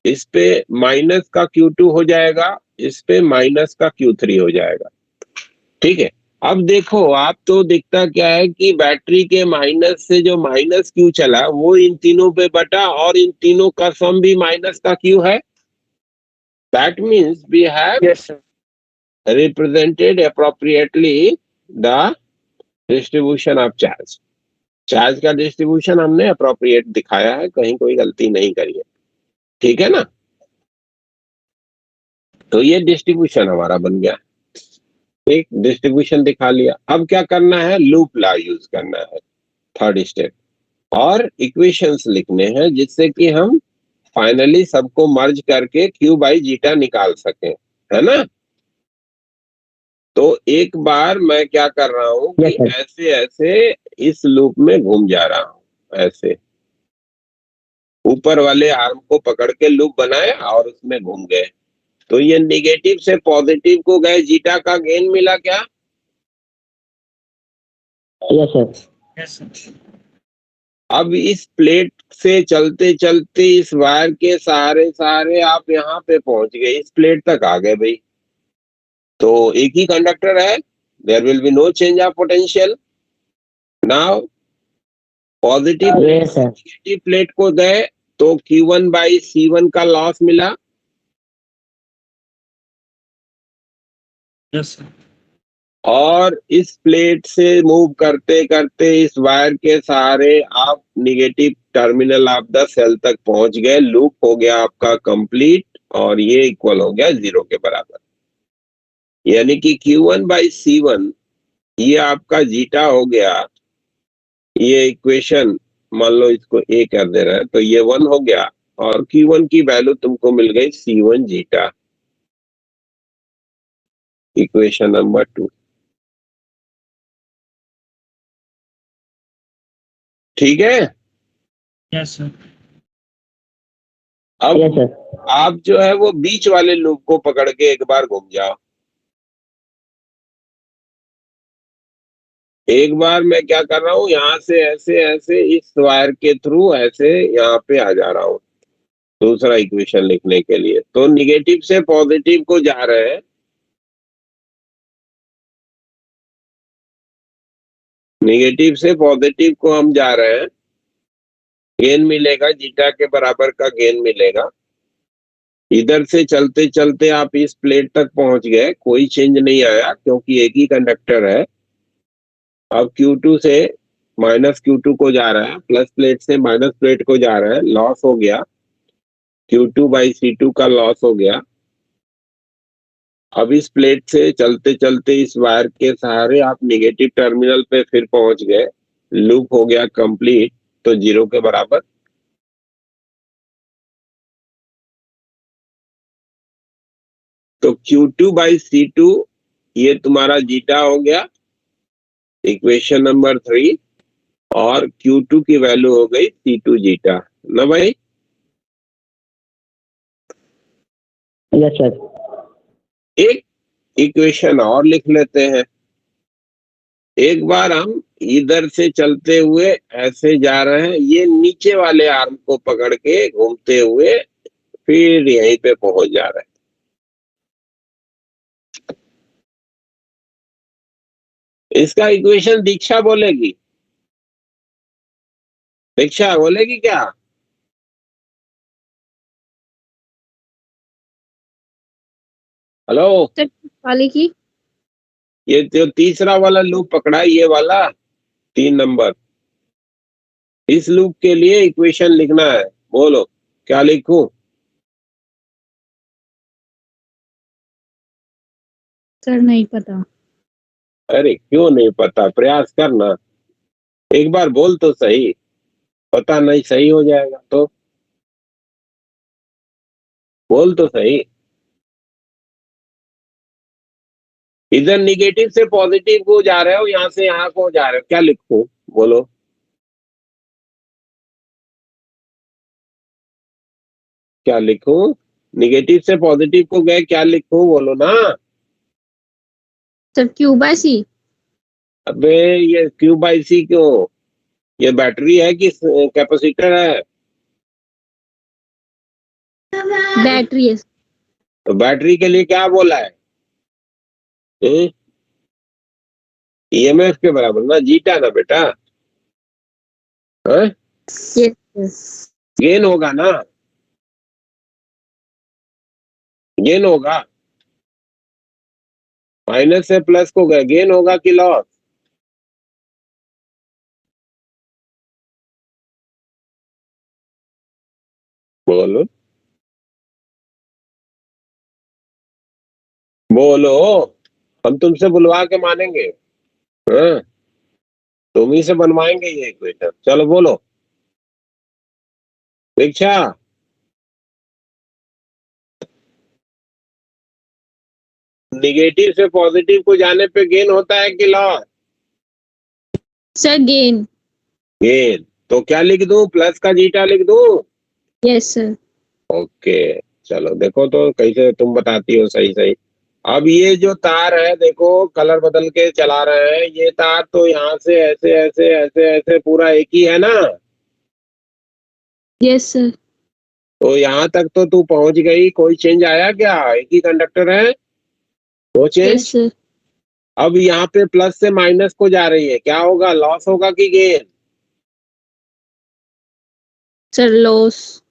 इस पे माइनस का Q2 हो जाएगा, इस पे माइनस का Q3 हो जाएगा। ठीक है। अब देखो आप, तो दिखता क्या है कि बैटरी के माइनस से जो माइनस Q चला वो इन तीनों पे बटा, और इन तीनों का सम भी माइनस का Q है। That means we have yes sir. Represented appropriately the distribution of charge. Charge का डिस्ट्रीब्यूशन हमने अप्रोप्रिएट दिखाया है, कहीं कोई गलती नहीं करी है। ठीक है ना। तो ये डिस्ट्रीब्यूशन हमारा बन गया। एक डिस्ट्रीब्यूशन दिखा लिया। अब क्या करना है? लूप लॉ यूज करना है, थर्ड स्टेप, और इक्वेशंस लिखने हैं जिससे कि हम फाइनली सबको मर्ज करके Q बाई जीटा निकाल सकें, है ना। तो एक बार मैं क्या कर रहा हूं कि Yes, sir. ऐसे ऐसे इस लूप में घूम जा रहा हूं, ऐसे ऊपर वाले आर्म को पकड़ के लूप बनाए और उसमें घूम गए। तो ये निगेटिव से पॉजिटिव को गए, जीटा का गेन मिला क्या? Yes, sir. Yes sir. अब इस प्लेट से चलते चलते इस वायर के सहारे सहारे आप यहाँ पे पहुंच गए, इस प्लेट तक आ गए भाई। तो एक ही कंडक्टर है, there will be no change of potential. Now positive plate Yes, से sir. नेगेटिव प्लेट को गए तो Q1 बाई C1 का लॉस मिला। Yes sir. और इस प्लेट से मूव करते करते इस वायर के सहारे आप negative terminal of the cell तक पहुंच गए, लूप हो गया आपका कंप्लीट और ये इक्वल हो गया 0 के बराबर। यानी कि Q1 बाई C1 ये आपका जीटा हो गया। ये इक्वेशन मान लो इसको ए कर दे रहा है तो ये 1 हो गया और Q1 की वैल्यू तुमको मिल गई C1 जीटा, इक्वेशन नंबर 2। ठीक है। Yes sir. अब Yes, sir. आप जो है वो बीच वाले लूप को पकड़ के एक बार घूम जाओ। एक बार मैं क्या कर रहा हूं, यहां से ऐसे ऐसे इस वायर के थ्रू ऐसे यहाँ पे आ जा रहा हूं दूसरा इक्वेशन लिखने के लिए। तो निगेटिव से पॉजिटिव को जा रहे हैं, निगेटिव से पॉजिटिव को हम जा रहे हैं, गेन मिलेगा जीटा के बराबर का गेन मिलेगा। इधर से चलते चलते आप इस प्लेट तक पहुंच गए, कोई चेंज नहीं आया क्योंकि एक ही कंडक्टर है। अब Q2 से माइनस Q2 को जा रहा है, प्लस प्लेट से माइनस प्लेट को जा रहा है, लॉस हो गया Q2 बाई C2 का लॉस हो गया। अब इस प्लेट से चलते चलते इस वायर के सहारे आप निगेटिव टर्मिनल पे फिर पहुंच गए, लूप हो गया कंप्लीट तो 0 के बराबर। तो Q2 बाई C2 ये तुम्हारा जीटा हो गया, इक्वेशन नंबर 3। और Q2 की वैल्यू हो गई C2 जीटा ना भाई। Yes, sir. एक इक्वेशन और लिख लेते हैं। एक बार हम इधर से चलते हुए ऐसे जा रहे हैं, ये नीचे वाले आर्म को पकड़ के घूमते हुए फिर यहीं पे पहुंच जा रहे हैं। इसका इक्वेशन दीक्षा बोलेगी, दीक्षा बोलेगी क्या? हेलो, वाले की ये जो तीसरा वाला लूप पकड़ा है, ये वाला 3 नंबर, इस लूप के लिए इक्वेशन लिखना है। बोलो क्या लिखूं? सर नहीं पता। अरे क्यों नहीं पता, प्रयास करना, एक बार बोल तो सही, पता नहीं सही हो जाएगा तो बोल तो सही। इधर निगेटिव से पॉजिटिव को जा रहे हो, यहां से यहां को जा रहे हो, क्या लिखूं? बोलो क्या लिखूं? निगेटिव से पॉजिटिव को गए, क्या लिखूं? बोलो ना। Sir Q/C। अबे ये Q बाई सी क्यों? ये बैटरी है कि कैपेसिटर है? बैटरी है। तो बैटरी के लिए क्या बोला है? ईएमएफ के बराबर ना, जीटा ना बेटा। यस। गेन होगा ना, गेन होगा। माइनस से प्लस को गए, गेन होगा कि लॉस? बोलो बोलो, हम तुमसे बुलवा के मानेंगे? हाँ, तुम ही से बनवाएंगे ये इक्वेशन। चलो बोलो दीक्षा। निगेटिव से पॉजिटिव को जाने पे गेन होता है कि लॉस? Sir gain. गेन। तो क्या लिख दूं, प्लस का जीटा लिख दूं? Yes sir. ओके, चलो देखो तो कैसे तुम बताती हो सही सही। अब ये जो तार है, देखो कलर बदल के चला रहे हैं, ये तार तो यहाँ से ऐसे ऐसे ऐसे ऐसे पूरा एक ही है ना, यस सर। तो यहाँ तक तो तू पहुंच गई, कोई चेंज आया क्या? एक ही कंडक्टर है, तो यस चेंज। सर। अब यहाँ पे प्लस से माइनस को जा रही है, क्या होगा? लॉस होगा कि gain? Sir loss.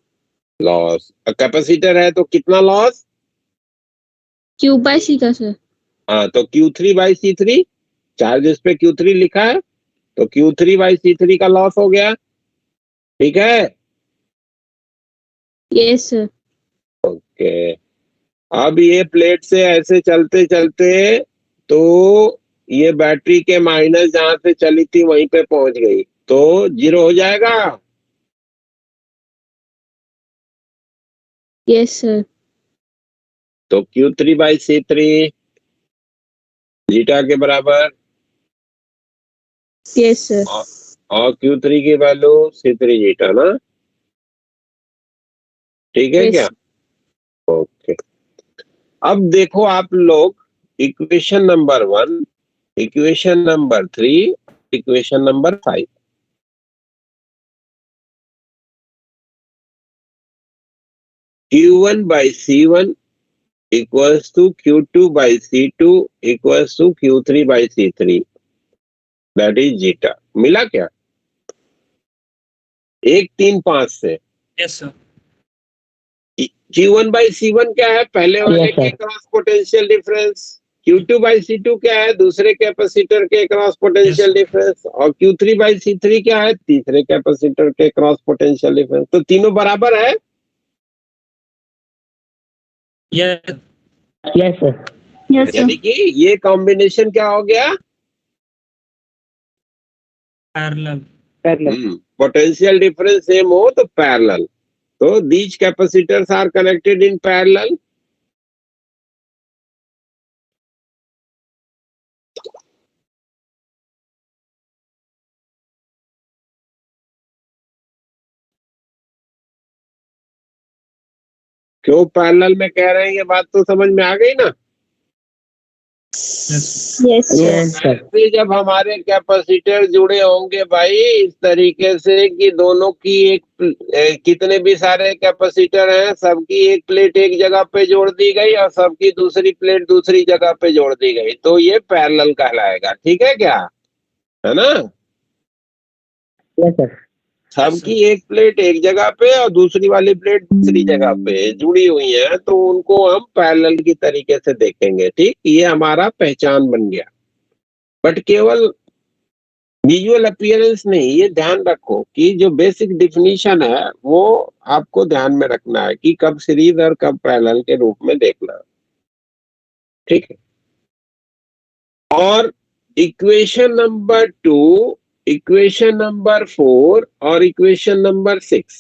Loss. Capacitor है तो कितना लॉस? क्यू बाय सी का सर। हाँ, तो Q3/C3, चार्ज इस पे Q3 लिखा है, तो Q3/C3 का लॉस हो गया। ठीक है, यस सर। ओके। अब ये प्लेट से ऐसे चलते चलते तो ये बैटरी के माइनस जहां से चली थी वहीं पे पहुंच गई, तो 0 हो जाएगा। Yes sir. तो Q3/C3 जीटा के बराबर, यस सर। और Q3 की वैल्यू C3 जीटा ना, ठीक है Yes. क्या? ओके। अब देखो आप लोग, equation number 1, equation number 3, equation number 5। Q1/C1 equals to Q2/C2 equals to Q3/C3, that is zeta. मिला क्या? 1, 3, 5 से। Yes sir. Q1/C1 क्या है? पहले वाले Yes, के sir. Cross potential difference. Q2/C2 क्या है? दूसरे कैपेसिटर के क्रॉस पोटेंशियल Yes. डिफरेंस। और Q3/C3 क्या है? तीसरे कैपेसिटर के क्रॉस पोटेंशियल डिफरेंस। तो तीनों बराबर है। Yes Yes, sir. Yes sir. यानी कि ये कॉम्बिनेशन क्या हो गया? पैरेलल। पोटेंशियल डिफरेंस सेम हो तो पैरेलल। तो these capacitors are connected in parallel. क्यों पैरेलल में कह रहे हैं? ये बात तो समझ में आ गई ना। Yes yes sir. Yes, sir. ऐसे जब हमारे कैपेसिटर जुड़े होंगे भाई इस तरीके से कि दोनों की कितने भी सारे कैपेसिटर हैं, सबकी एक प्लेट एक जगह पे जोड़ दी गई और सबकी दूसरी प्लेट दूसरी जगह पे जोड़ दी गई, तो ये पैरेलल कहलाएगा। ठीक है क्या? है ना? Yes, sir. सबकी एक प्लेट एक जगह पे और दूसरी वाली प्लेट दूसरी जगह पे जुड़ी हुई है, तो उनको हम पैरेलल की तरीके से देखेंगे। ठीक, ये हमारा पहचान बन गया। बट केवल विजुअल अपीयरेंस नहीं, ये ध्यान रखो कि जो बेसिक डिफिनीशन है वो आपको ध्यान में रखना है कि कब सीरीज और कब पैरेलल के रूप में देखना है। ठीक है। और इक्वेशन नंबर 2, इक्वेशन नंबर 4 और इक्वेशन नंबर 6,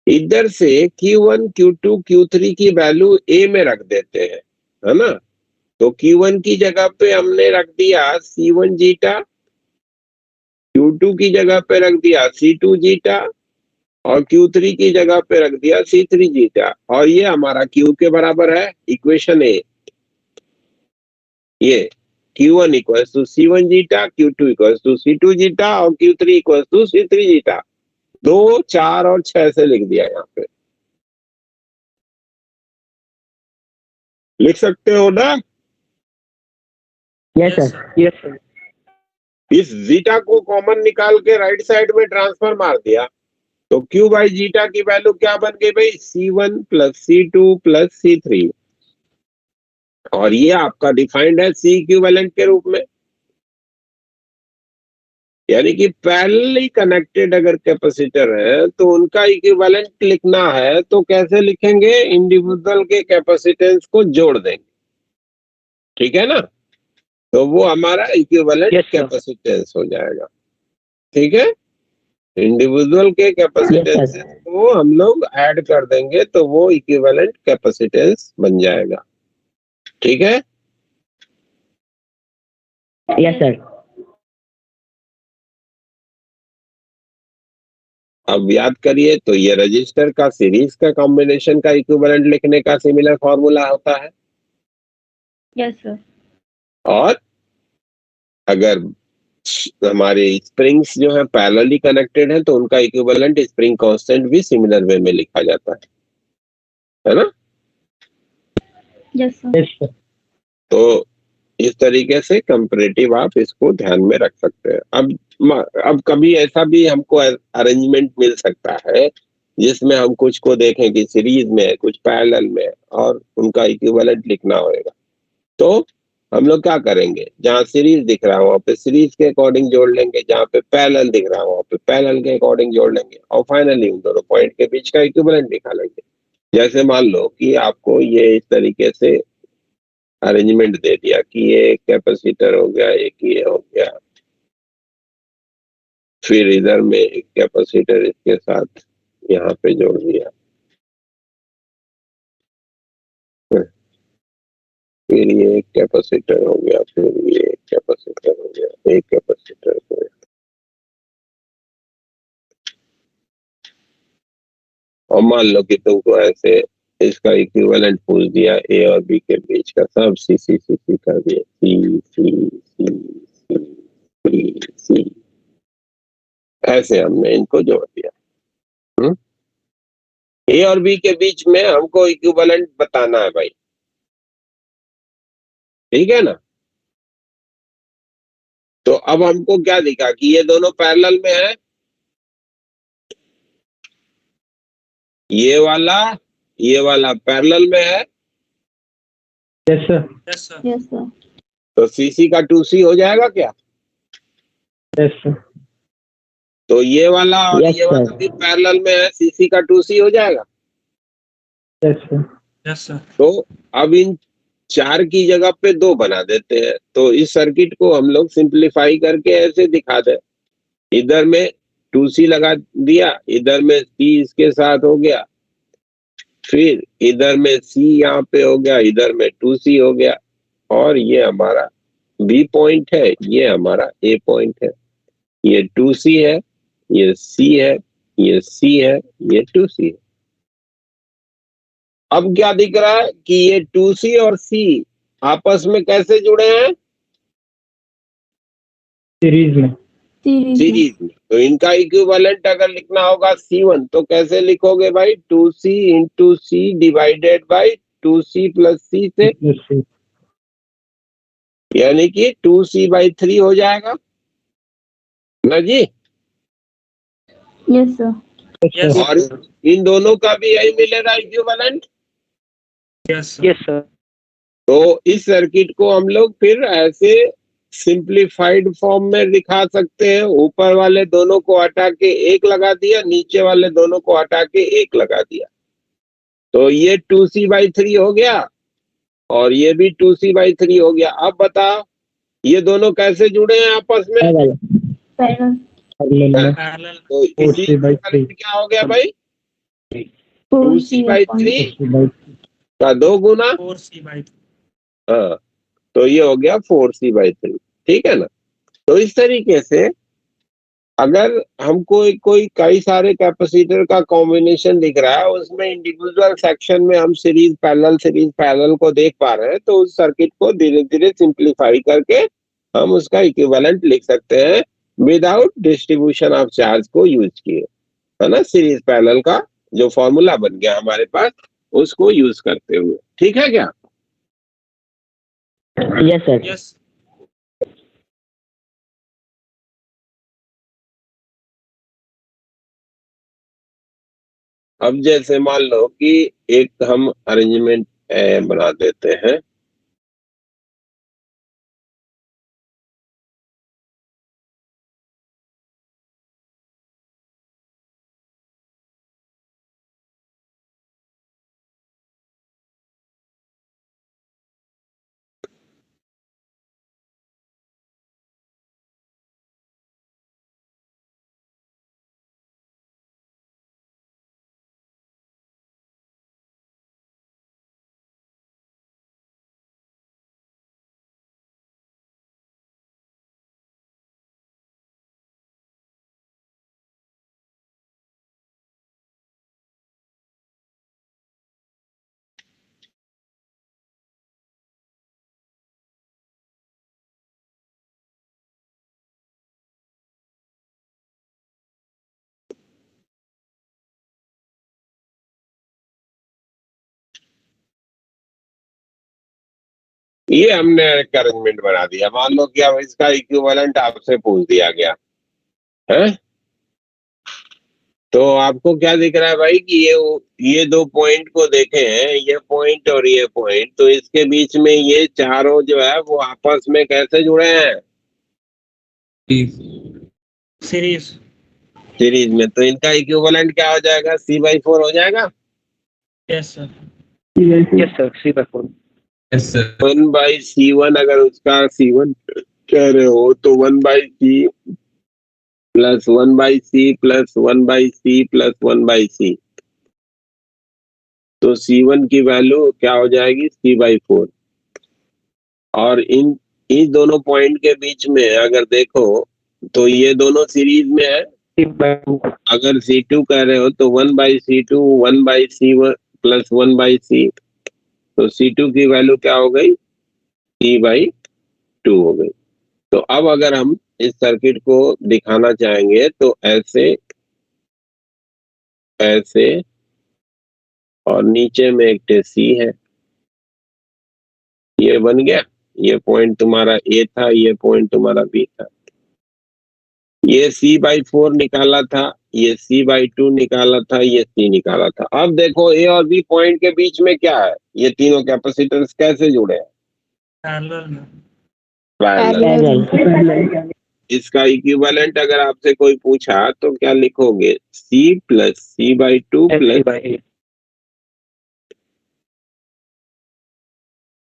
इधर से Q1, Q2, Q3 की वैल्यू A में रख देते हैं, है ना? तो Q1 की जगह पे हमने रख दिया C1 जीटा, Q2 की जगह पे रख दिया C2 जीटा, और Q3 की जगह पे रख दिया C3 जीटा, और ये हमारा Q के बराबर है। इक्वेशन ए, ये Q1 equals to C1 zeta, Q2 equals to C2 zeta, और Q3 equals to C3 zeta. 2, 4 और 6 से लिख दिया। यहाँ पे लिख सकते हो ना? Yes, Yes, sir. Yes, sir. इस जीटा को कॉमन निकाल के राइट साइड में ट्रांसफर मार दिया, तो Q बाई जीटा की वैल्यू क्या बन गई भाई? C1 plus C2 plus C3, और ये आपका डिफाइंड है C इक्विवेलेंट के रूप में। यानी कि पैरेलली कनेक्टेड अगर कैपेसिटर है तो उनका इक्विवेलेंट लिखना है, तो कैसे लिखेंगे? इंडिविजुअल के कैपेसिटेंस को जोड़ देंगे। ठीक है ना? तो वो हमारा इक्विवेलेंट Yes, sir. कैपेसिटेंस हो जाएगा। ठीक है, इंडिविजुअल के कैपेसिटेंस Yes, को हम लोग ऐड कर देंगे तो वो इक्विवेलेंट कैपेसिटेंस बन जाएगा। ठीक है। Yes, sir. अब याद करिए, तो ये रजिस्टर का सीरीज का कॉम्बिनेशन का इक्विवेलेंट लिखने का सिमिलर फॉर्मूला होता है। Yes, sir. और अगर हमारे स्प्रिंग्स जो है पैरेलली कनेक्टेड है तो उनका इक्विवेलेंट स्प्रिंग कांस्टेंट भी सिमिलर वे में लिखा जाता है ना? Yes, sir. Yes, sir. तो इस तरीके से कंपैरेटिव आप इसको ध्यान में रख सकते हैं। अब कभी ऐसा भी हमको अरेंजमेंट मिल सकता है जिसमें हम कुछ को देखें कि सीरीज में है, कुछ पैरेलल में है और उनका इक्विवेलेंट लिखना होगा। तो हम लोग क्या करेंगे, जहाँ सीरीज दिख रहा है वहां पे सीरीज के अकॉर्डिंग जोड़ लेंगे, जहाँ पे पैरेलल दिख रहा है वहां पे पैरेलल के अकॉर्डिंग जोड़ लेंगे और फाइनली उन दोनों पॉइंट के बीच का इक्विवेलेंट निकालेंगे। जैसे मान लो कि आपको ये इस तरीके से अरेंजमेंट दे दिया कि ये कैपेसिटर हो गया, एक ये हो गया, फिर इधर में एक कैपेसिटर इसके साथ यहाँ पे जोड़ दिया, फिर ये एक कैपेसिटर हो गया, फिर ये एक कैपेसिटर हो गया, एक कैपेसिटर हो गया। और मान लो कि तुमको ऐसे इसका इक्विवेलेंट पूछ दिया ए और बी के बीच का, सब सी सी सी सी कर दिया, सी सी सी सी सी सी, ऐसे हमने इनको जोड़ दिया। ए और बी के बीच में हमको इक्विवेलेंट बताना है भाई, ठीक है ना? तो अब हमको क्या दिखा कि ये दोनों पैरेलल में है, ये वाला पैरेलल में है, Yes, sir. Yes, sir. Yes, sir. तो सीसी का 2C हो जाएगा क्या? Yes, sir. तो ये वाला और Yes, ये वाला sir. भी पैरेलल में है, सीसी का 2C हो जाएगा। Yes, sir. Yes, sir. तो अब इन 4 की जगह पे 2 बना देते हैं, तो इस सर्किट को हम लोग सिंप्लीफाई करके ऐसे दिखा दे, इधर में 2C लगा दिया, इधर में C इसके साथ हो गया, फिर इधर में C यहाँ पे हो गया, इधर में 2C हो गया, और ये हमारा B पॉइंट है, ये हमारा A पॉइंट है, ये 2C है, ये C है, ये C है, ये 2C है। अब क्या दिख रहा है कि ये 2C और C आपस में कैसे जुड़े हैं? Series में. Series. सीरीज में। तो इनका इक्विवेलेंट अगर लिखना होगा C1 तो कैसे लिखोगे भाई? 2C into C divided by 2C plus C से, Yes, sir. यानी कि 2C/3 हो जाएगा ना जी? Yes, sir. Yes, और sir. इन दोनों का भी यही मिलेगा equivalent. Yes, sir. Yes, sir. तो इस सर्किट को हम लोग फिर ऐसे सिंप्लीफाइड फॉर्म में दिखा सकते हैं, ऊपर वाले दोनों को हटा के 1 लगा दिया, नीचे वाले दोनों को हटा के 1 लगा दिया, तो ये 2C/3 हो गया और ये भी 2C/3 हो गया। अब बताओ ये दोनों कैसे जुड़े हैं आपस में? Parallel. Parallel. Parallel में. Parallel. तो इसी 4C/3. क्या हो गया भाई? 4C upon 2C/3 4C/3. का 2 गुना, 4C/3. हाँ, तो ये हो गया 4C/3, ठीक है ना? तो इस तरीके से अगर हमको कोई कई सारे कैपेसिटर का कॉम्बिनेशन दिख रहा है, उसमें इंडिविजुअल सेक्शन में हम सीरीज पैरेलल को देख पा रहे हैं, तो उस सर्किट को धीरे धीरे सिंप्लीफाई करके हम उसका इक्विवेलेंट लिख सकते हैं विदाउट डिस्ट्रीब्यूशन ऑफ चार्ज को यूज किए, है ना? सीरीज पैरेलल का जो फॉर्मूला बन गया हमारे पास उसको यूज करते हुए, ठीक है क्या? Yes, sir. Yes. अब जैसे मान लो कि एक हम अरेंजमेंट बना देते हैं, ये हमने एक अरेंजमेंट बना दिया। मान लो कि अब इसका इक्विवेलेंट आपसे पूछ दिया गया है, तो आपको क्या दिख रहा है भाई कि ये दो पॉइंट को देखें, ये पॉइंट और ये पॉइंट, तो इसके बीच में ये चारों जो है वो आपस में कैसे जुड़े हैं? सीरीज। सीरीज में। तो इनका इक्विवेलेंट क्या हो जाएगा? C/4 हो जाएगा। Yes sir. Yes sir, C/4। Yes sir. 1/C1 अगर उसका C1 कह रहे हो तो 1/C plus 1/C plus 1/C plus 1/C, तो C1 की वैल्यू क्या हो जाएगी? C/4। और इन दोनों पॉइंट के बीच में अगर देखो तो ये दोनों सीरीज में है। अगर C2 कह रहे हो तो 1/C2 1/C1 प्लस 1/C, तो C2 की वैल्यू क्या हो गई? C/2 हो गई। तो अब अगर हम इस सर्किट को दिखाना चाहेंगे तो ऐसे ऐसे, और नीचे में एक C है, ये बन गया। ये पॉइंट तुम्हारा A था, ये पॉइंट तुम्हारा B था। ये C/4 निकाला था, ये C/2 निकाला था, ये C निकाला था। अब देखो A और B पॉइंट के बीच में क्या है? ये तीनों कैपेसिटर्स कैसे जुड़े हैं? पैरेलल में। पैरेलल। इसका इक्विवेलेंट अगर आपसे कोई पूछा तो क्या लिखोगे? C plus C/2 plus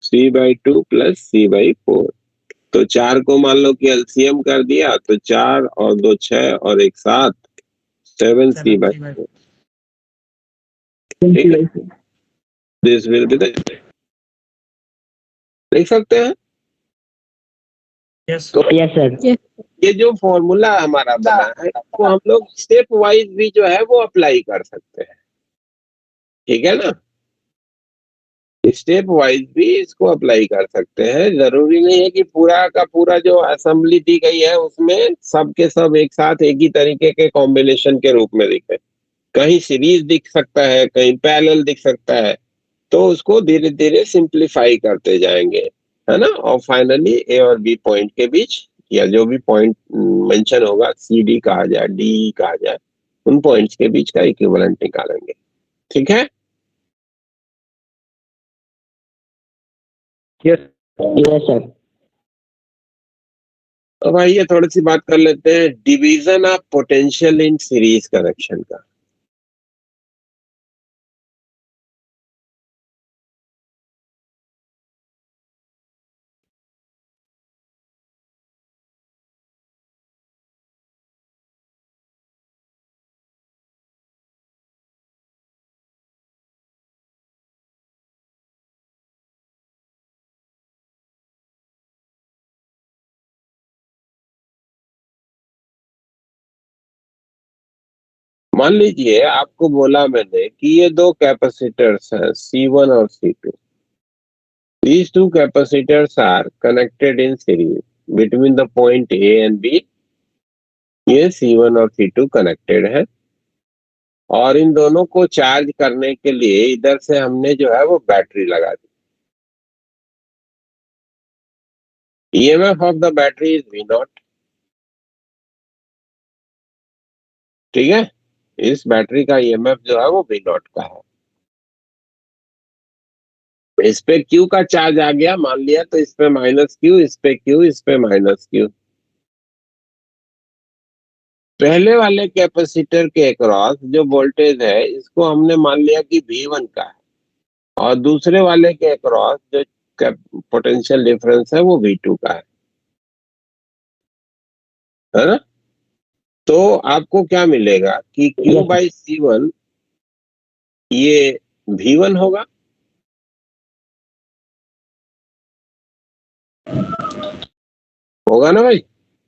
C/2 plus C/4। तो 4 को मान लो कि एलसीएम कर दिया तो 4 और 2 6 और 1 7, 7 C/4। This will be the, लिख सकते हैं। यस तो यस सर। ये जो फॉर्मूला हमारा बना है वो हम लोग स्टेप वाइज भी जो है वो अप्लाई कर सकते हैं, ठीक है ना? स्टेप वाइज भी इसको अप्लाई कर सकते हैं। जरूरी नहीं है कि पूरा का पूरा जो असेंबली दी गई है उसमें सब के सब एक साथ एक ही तरीके के कॉम्बिनेशन के रूप में दिखे। कहीं सीरीज दिख सकता है, कहीं पैरेलल दिख सकता है, तो उसको धीरे धीरे सिंप्लीफाई करते जाएंगे, है ना? और फाइनली ए और बी पॉइंट के बीच, या जो भी पॉइंट मेंशन होगा, CD कहा जाए, DE कहा जाए, उन पॉइंट्स के बीच का इक्विवेलेंट निकालेंगे। ठीक है? Yes sir. तो भाई ये थोड़ी सी बात कर लेते हैं division of potential in series connection का। मान लीजिए आपको बोला मैंने कि ये दो कैपेसिटर्स हैं C1 और C2। These two capacitors are connected in series between the point A and B। ये C1 और C2 कनेक्टेड है, और इन दोनों को चार्ज करने के लिए इधर से हमने जो है वो बैटरी लगा दी। EMF of the battery is V0। ठीक है? इस बैटरी का EMF जो है वो V0 का है। इस पे Q का चार्ज आ गया मान लिया, तो इस पे -Q, इस पे Q, इस पे -Q। पहले वाले कैपेसिटर के अक्रॉस जो वोल्टेज है इसको हमने मान लिया कि V1 का है, और दूसरे वाले के अक्रॉस जो पोटेंशियल डिफरेंस है वो V2 का है ना? तो आपको क्या मिलेगा कि Q/C1 ये V1 होगा, होगा ना भाई?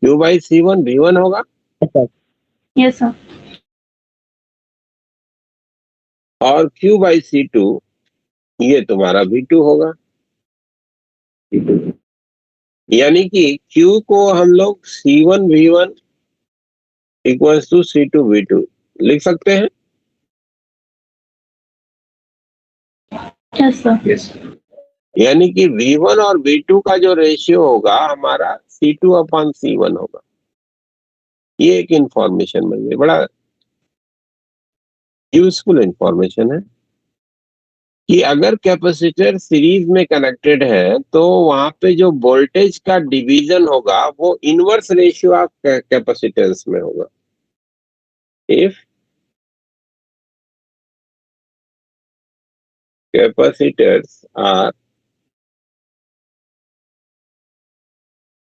Q/C1 V1 होगा, यस सर। और Q/C2 ये तुम्हारा V2 होगा। यानी कि Q को हम लोग C1 V1 equals to C2 V2 लिख सकते हैं। Yes sir. यानी कि V1 और V2 का जो रेशियो होगा हमारा C2/C1 होगा। ये एक इंफॉर्मेशन मिल गई, बड़ा यूजफुल इंफॉर्मेशन है कि अगर कैपेसिटर सीरीज में कनेक्टेड है तो वहां पे जो वोल्टेज का डिवीजन होगा वो इनवर्स रेशियो ऑफ कैपेसिटेंस में होगा। If capacitors are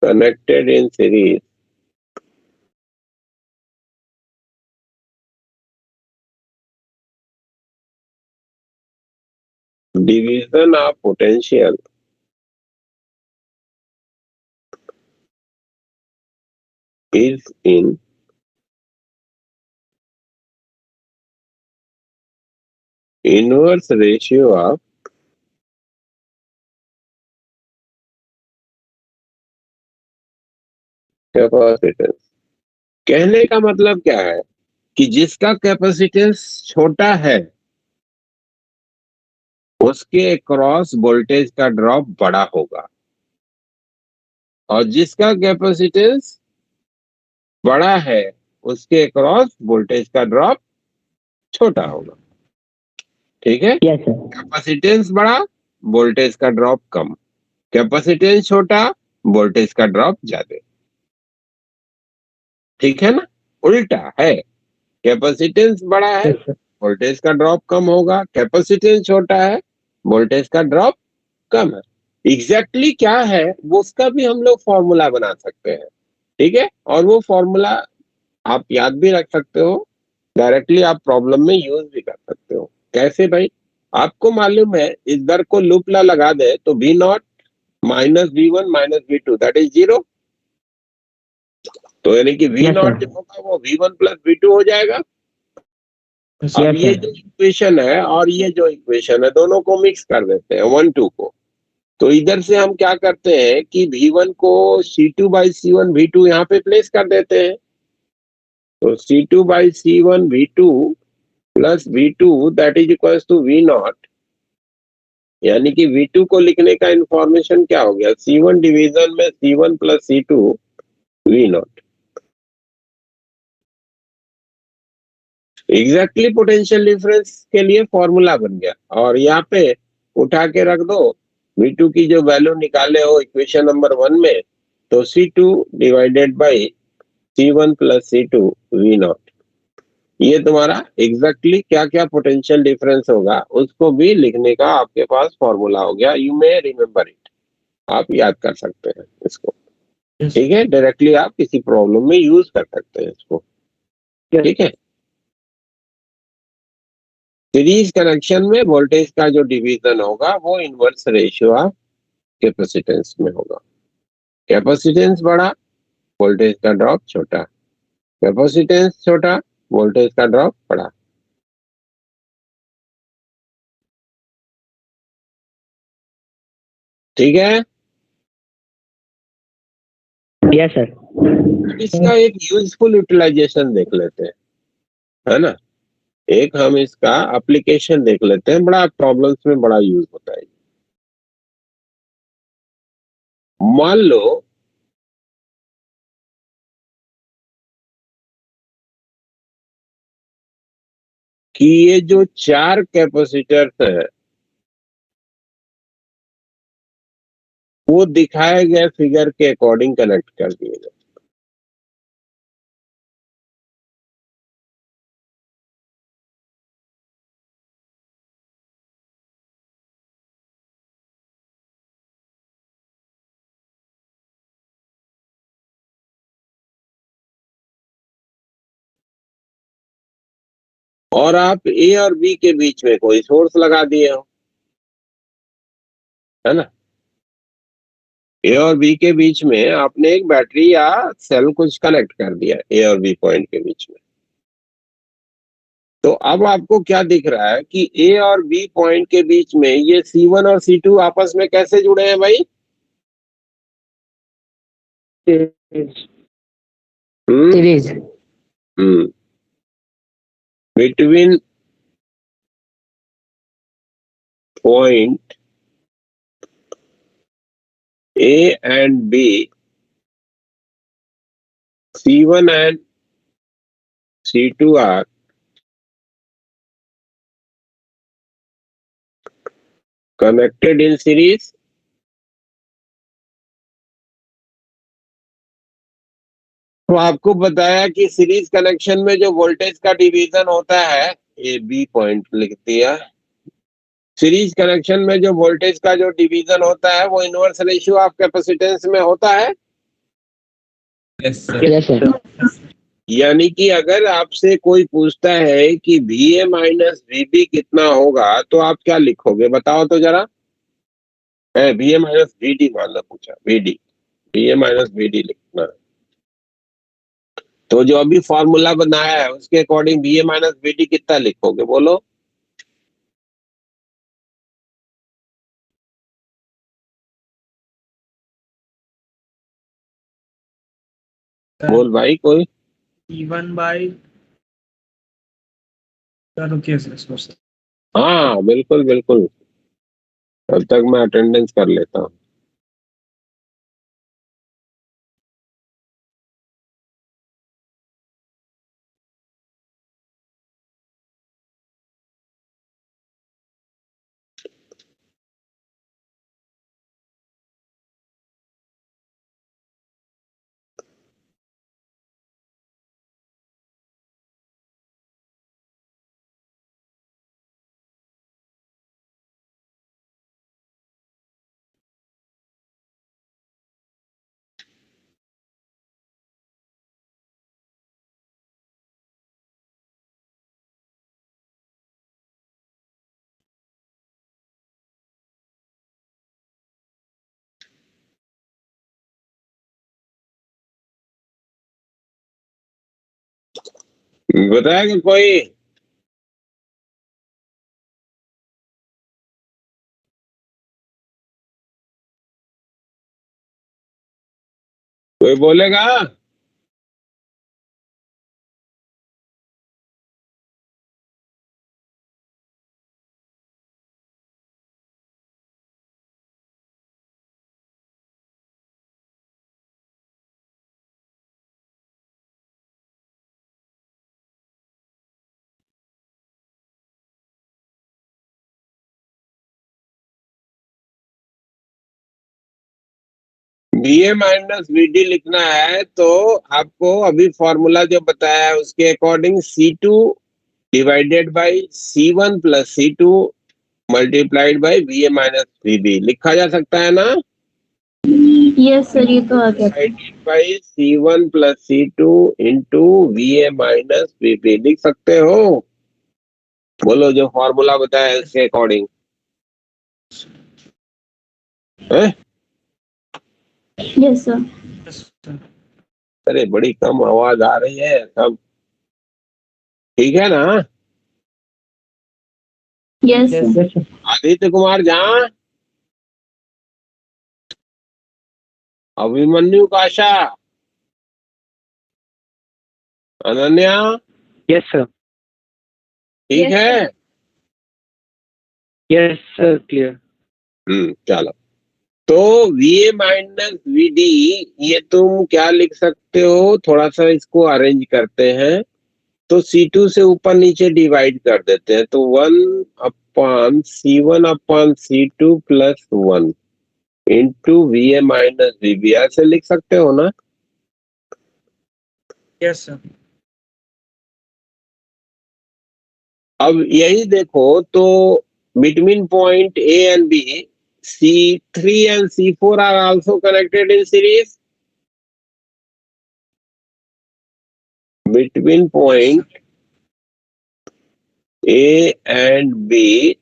connected in series, division of potential is in inverse ratio of capacitance। कहने का मतलब क्या है कि जिसका कैपेसिटेंस छोटा है उसके क्रॉस वोल्टेज का ड्रॉप बड़ा होगा और जिसका कैपेसिटेंस बड़ा है उसके क्रॉस वोल्टेज का ड्रॉप छोटा होगा। ठीक है, यस सर। कैपेसिटेंस बड़ा, वोल्टेज का ड्रॉप कम। कैपेसिटेंस छोटा, वोल्टेज का ड्रॉप ज्यादा। ठीक है ना, उल्टा है, कैपेसिटेंस बड़ा है, यस सर। वोल्टेज का ड्रॉप कम होगा। कैपेसिटेंस छोटा है, वोल्टेज का ड्रॉप कम है। एग्जैक्टली क्या है वो उसका भी हम लोग फॉर्मूला बना सकते हैं। ठीक है, और वो फॉर्मूला आप याद भी रख सकते हो, डायरेक्टली आप प्रॉब्लम में यूज भी कर सकते हो। कैसे भाई, आपको मालूम है इस दर को लूप ला लगा दे तो V0 minus V1 minus V2 that is 0। तो यानी कि V0 जो होगा वो V1 प्लस V2 हो जाएगा। अब ये जो इक्वेशन है और ये जो इक्वेशन है दोनों को मिक्स कर देते हैं 1 2 को। तो इधर से हम क्या करते हैं कि V1 को C2/C1 V2 यहाँ पे प्लेस कर देते हैं। तो C2/C1 V2 plus V2 that is equal to V0, यानी कि V2 को लिखने का इंफॉर्मेशन क्या हो गया, C1 डिवीजन में C1 plus C2 V0। Exactly potential difference के लिए फॉर्मूला बन गया। और यहाँ पे उठा के रख दो V2 की जो वैल्यू निकाले हो इक्वेशन नंबर 1 में, तो C2 divided by C1 plus C2 V0। ये तुम्हारा एग्जैक्टली क्या क्या पोटेंशियल डिफरेंस होगा उसको भी लिखने का आपके पास फॉर्मूला हो गया। यू मे रिमेम्बर इट, आप याद कर सकते हैं इसको। ठीक है, डायरेक्टली आप किसी प्रॉब्लम में यूज कर सकते हैं इसको। ठीक है, सीरीज कनेक्शन में वोल्टेज का जो डिवीजन होगा वो इनवर्स रेशियो ऑफ कैपेसिटेंस में होगा। कैपेसिटेंस बड़ा, वोल्टेज का ड्रॉप छोटा। कैपेसिटेंस छोटा, वोल्टेज का ड्रॉप बड़ा। ठीक है, यस सर। इसका एक यूजफुल यूटिलाइजेशन देख लेते हैं, है ना। एक हम इसका एप्लीकेशन देख लेते हैं, बड़ा प्रॉब्लम्स में बड़ा यूज होता है। मान लो कि ये जो 4 कैपेसिटर्स है वो दिखाए गए फिगर के अकॉर्डिंग कनेक्ट कर दिए गए। और आप ए और बी के बीच में कोई सोर्स लगा दिए हो, है ना। ए और बी के बीच में आपने एक बैटरी या सेल कुछ कनेक्ट कर दिया ए और बी पॉइंट के बीच में। तो अब आपको क्या दिख रहा है कि ए और बी पॉइंट के बीच में ये C1 और C2 आपस में कैसे जुड़े हैं भाई? Series. Between point A and B, C1 and C2 are connected in series. तो आपको बताया कि सीरीज कनेक्शन में जो वोल्टेज का डिवीजन होता है, ये बी पॉइंट लिख दिया। सीरीज कनेक्शन में जो वोल्टेज का जो डिवीजन होता है वो इनवर्स रेशियो ऑफ कैपेसिटेंस में होता है। Yes, sir. Yes, sir. यानी कि अगर आपसे कोई पूछता है कि VA माइनस VB कितना होगा तो आप क्या लिखोगे, बताओ तो जरा। VA माइनस VD मान लो पूछा, VA माइनस VD लिखना है। तो जो अभी फॉर्मूला बनाया है उसके अकॉर्डिंग VA माइनस VD कितना लिखोगे, बोलो। बोल भाई कोई। E1 बाई, रुकिए सर इसको सर। हाँ बिल्कुल बिल्कुल, तब तक मैं अटेंडेंस कर लेता हूँ। बताएगा कोई। कोई बोलेगा। VA माइनस VD लिखना है तो आपको अभी फॉर्मूला जो बताया है उसके according C2 divided by C1 plus C2 multiplied by VA minus VB लिखा जा सकता है ना। यस सर, ये तो आ गया था। By C1 plus C2 into VA minus VB लिख सकते हो। बोलो जो फॉर्मूला बताया है उसके according. Yes sir. Yes sir. अरे बड़ी कम आवाज आ रही है, सब ठीक है ना। Yes sir. आदित्य कुमार जहाँ, अभिमन्यु काशा, अनन्या, Yes, sir. ठीक Yes, है। Yes, sir. Clear. चलो। तो VA माइनस VD ये तुम क्या लिख सकते हो, थोड़ा सा इसको अरेंज करते हैं। तो C2 से ऊपर नीचे डिवाइड कर देते हैं तो 1/C1 upon C2 plus 1 into VA minus VB ऐसे लिख सकते हो ना। Yes sir. अब यही देखो तो between point A and B, C3 and C4 are also connected in series. Between point A and B,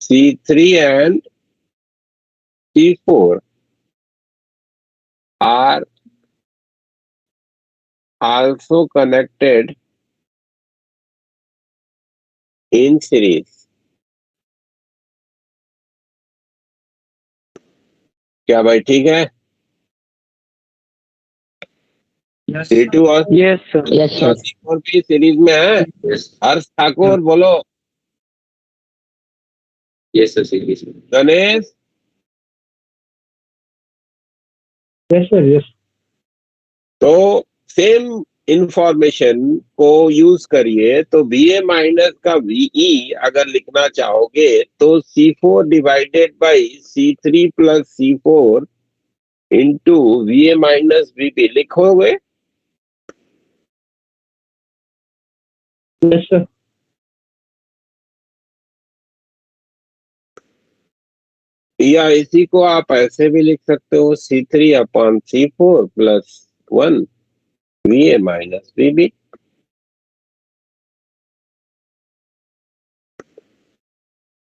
C3 and C4 are also connected in series. क्या भाई ठीक है। यस C2 और Yes, sir. Yes, sir. C4 भी series में है। हर्ष ठाकुर बोलो। Yes, sir. Series. Ganesh, Yes, sir. Yes. तो सेम इंफॉर्मेशन को यूज करिए, तो VA माइनस का VE अगर लिखना चाहोगे तो C4 divided by C3 plus C4 into VA minus VB लिखोगे। Yes, sir. या इसी को आप ऐसे भी लिख सकते हो C3 upon C4 plus 1 VA minus VB।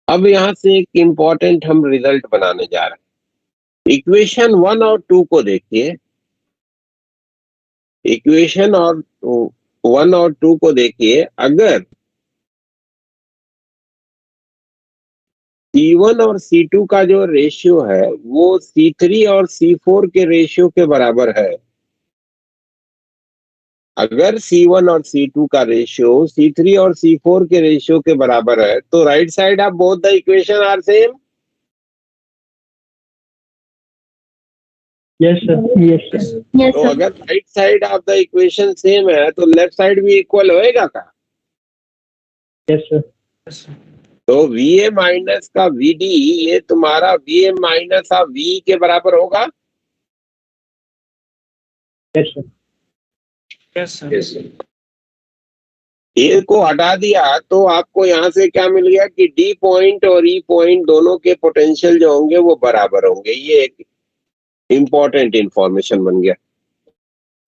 अब यहां से एक इंपॉर्टेंट हम रिजल्ट बनाने जा रहे हैं। इक्वेशन 1 और 2 को देखिए। इक्वेशन और 1 और 2 को देखिए। अगर C1 और C2 का जो रेशियो है वो C3 और C4 के रेशियो के बराबर है, अगर C1 और C2 का रेशियो C3 और C4 के रेशियो के बराबर है, तो right side of both the equation are same. Yes, sir. Yes, sir. Yes, तो sir. अगर right side of the equation same है तो लेफ्ट साइड भी इक्वल होएगा का? Yes, sir. Yes, sir. तो VA माइनस का VD ये तुम्हारा VA माइनस ऑफ V के बराबर होगा। Yes, sir. Yes, sir. ए को हटा दिया तो आपको यहाँ से क्या मिल गया कि D पॉइंट और E पॉइंट दोनों के पोटेंशियल जो होंगे वो बराबर होंगे। ये एक इंपॉर्टेंट इंफॉर्मेशन बन गया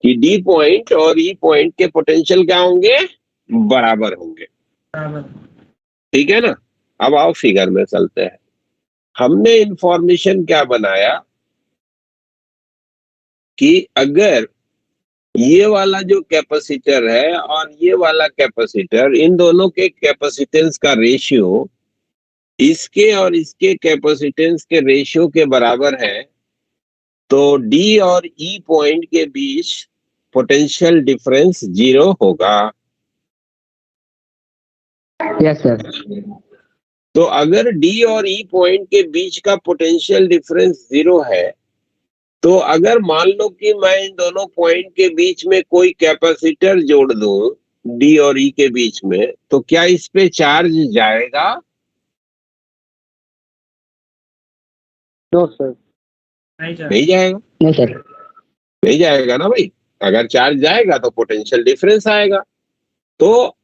कि D पॉइंट और E पॉइंट के पोटेंशियल क्या होंगे? बराबर होंगे। बराबर। ठीक है ना। अब आओ फिगर में चलते हैं। हमने इंफॉर्मेशन क्या बनाया कि अगर ये वाला जो कैपेसिटर है और ये वाला कैपेसिटर, इन दोनों के कैपेसिटेंस का रेशियो इसके और इसके कैपेसिटेंस के रेशियो के बराबर है, तो D और E पॉइंट के बीच पोटेंशियल डिफरेंस 0 होगा। Yes, sir. तो अगर D और E पॉइंट के बीच का पोटेंशियल डिफरेंस 0 है, तो अगर मान लो कि मैं इन दोनों पॉइंट के बीच में कोई कैपेसिटर जोड़ दूं D और E के बीच में, तो क्या इस पे चार्ज जाएगा? No, sir. नहीं जा नहीं जाएगा। No, sir. नहीं जाएगा ना भाई। अगर चार्ज जाएगा तो पोटेंशियल डिफरेंस आएगा, तो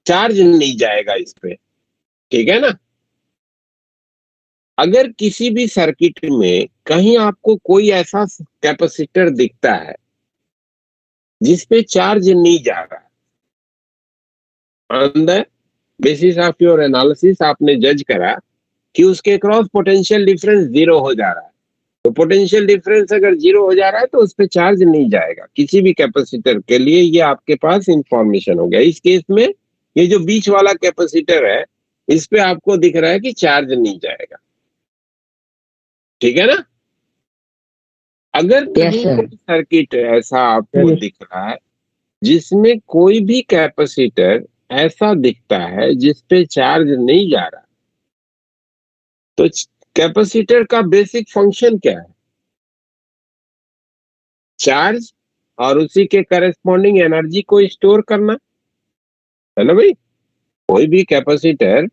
चार्ज नहीं जाएगा इस पे। ठीक है ना। अगर किसी भी सर्किट में कहीं आपको कोई ऐसा कैपेसिटर दिखता है जिसपे चार्ज नहीं जा रहा, on the basis of your analysis आपने जज करा कि उसके क्रॉस पोटेंशियल डिफरेंस 0 हो जा रहा है, तो पोटेंशियल डिफरेंस अगर 0 हो जा रहा है तो उस पर चार्ज नहीं जाएगा किसी भी कैपेसिटर के लिए। ये आपके पास इंफॉर्मेशन हो गया। इस केस में ये जो बीच वाला कैपेसिटर है इस पे आपको दिख रहा है कि चार्ज नहीं जाएगा। ठीक है ना। अगर कहीं sir. कोई सर्किट ऐसा आपको Yes. दिख रहा है जिसमें कोई भी कैपेसिटर ऐसा दिखता है जिसपे चार्ज नहीं जा रहा, तो कैपेसिटर का बेसिक फंक्शन क्या है? चार्ज और उसी के करस्पॉन्डिंग एनर्जी को स्टोर करना, है ना भाई। कोई भी कैपेसिटर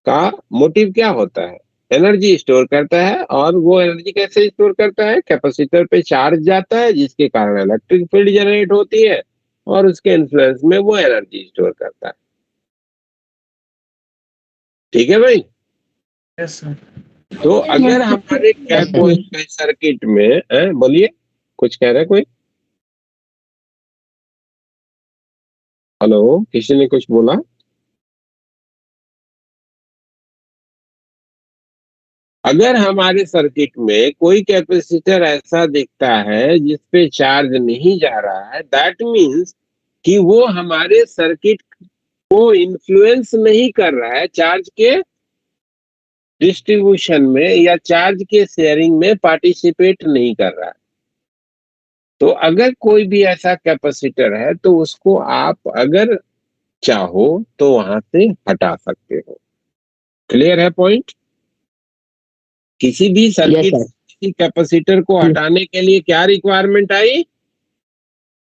का मोटिव क्या होता है? एनर्जी स्टोर करता है। और वो एनर्जी कैसे स्टोर करता है? कैपेसिटर पे चार्ज जाता है जिसके कारण इलेक्ट्रिक फील्ड जनरेट होती है और उसके इन्फ्लुएंस में वो एनर्जी स्टोर करता है। ठीक है भाई। Yes sir. तो अगर हमारे कोई सर्किट में बोलिए, कुछ कह रहे हैं कोई? हेलो, किसी ने कुछ बोला? अगर हमारे सर्किट में कोई कैपेसिटर ऐसा दिखता है जिसपे चार्ज नहीं जा रहा है, दैट मीन्स कि वो हमारे सर्किट को इन्फ्लुएंस नहीं कर रहा है, चार्ज के डिस्ट्रीब्यूशन में या चार्ज के शेयरिंग में पार्टिसिपेट नहीं कर रहा है। तो अगर कोई भी ऐसा कैपेसिटर है तो उसको आप अगर चाहो तो वहां से हटा सकते हो। क्लियर है पॉइंट? किसी भी सर्किट कि कैपेसिटर को हटाने के लिए क्या रिक्वायरमेंट आई,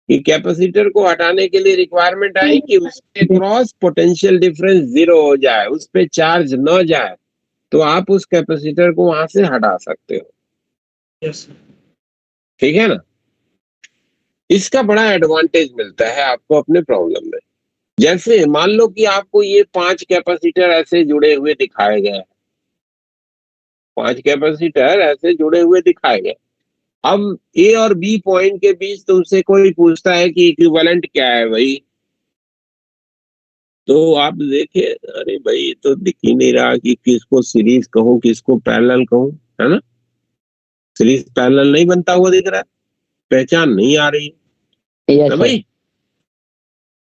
कि कैपेसिटर को हटाने के लिए रिक्वायरमेंट आई कि उसके क्रॉस पोटेंशियल डिफरेंस 0 हो जाए, उस पे चार्ज न जाए, तो आप उस कैपेसिटर को वहां से हटा सकते हो। Yes sir. ठीक है ना। इसका बड़ा एडवांटेज मिलता है आपको अपने प्रॉब्लम में। जैसे मान लो कि आपको ये 5 कैपेसिटर ऐसे जुड़े हुए दिखाए गए, 5 कैपेसिटर ऐसे जुड़े हुए दिखाए गए। अब ए और बी पॉइंट के बीच तुमसे कोई पूछता है कि इक्विवेलेंट क्या है भाई, तो आप देखिए अरे भाई तो दिख ही नहीं रहा कि किसको सीरीज कहूं किसको पैरेलल कहूं, है ना। सीरीज पैरेलल नहीं बनता हुआ दिख रहा है, पहचान नहीं आ रही है Yes, ना sir. भाई।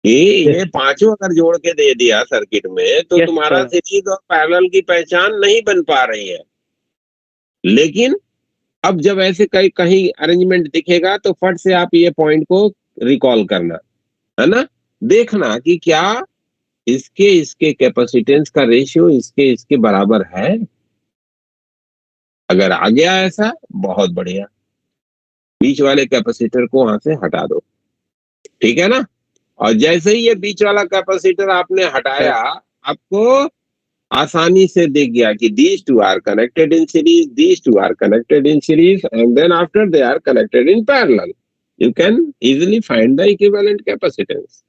ये पांचों अगर जोड़ के दे दिया सर्किट में तो Yes, तुम्हारा sir. सीरीज और पैरेलल की पहचान नहीं बन पा रही है। लेकिन अब जब ऐसे कहीं कहीं अरेंजमेंट दिखेगा तो फट से आप ये पॉइंट को रिकॉल करना, है ना, देखना कि क्या इसके कैपेसिटेंस का रेशियो इसके बराबर है। अगर आ गया ऐसा, बहुत बढ़िया, बीच वाले कैपेसिटर को वहां से हटा दो। ठीक है ना। और जैसे ही ये बीच वाला कैपेसिटर आपने हटाया, आपको आसानी से दिख गया कि these two are connected in series, these two are connected in series, and then after they are connected in parallel. You can easily find the equivalent capacitance.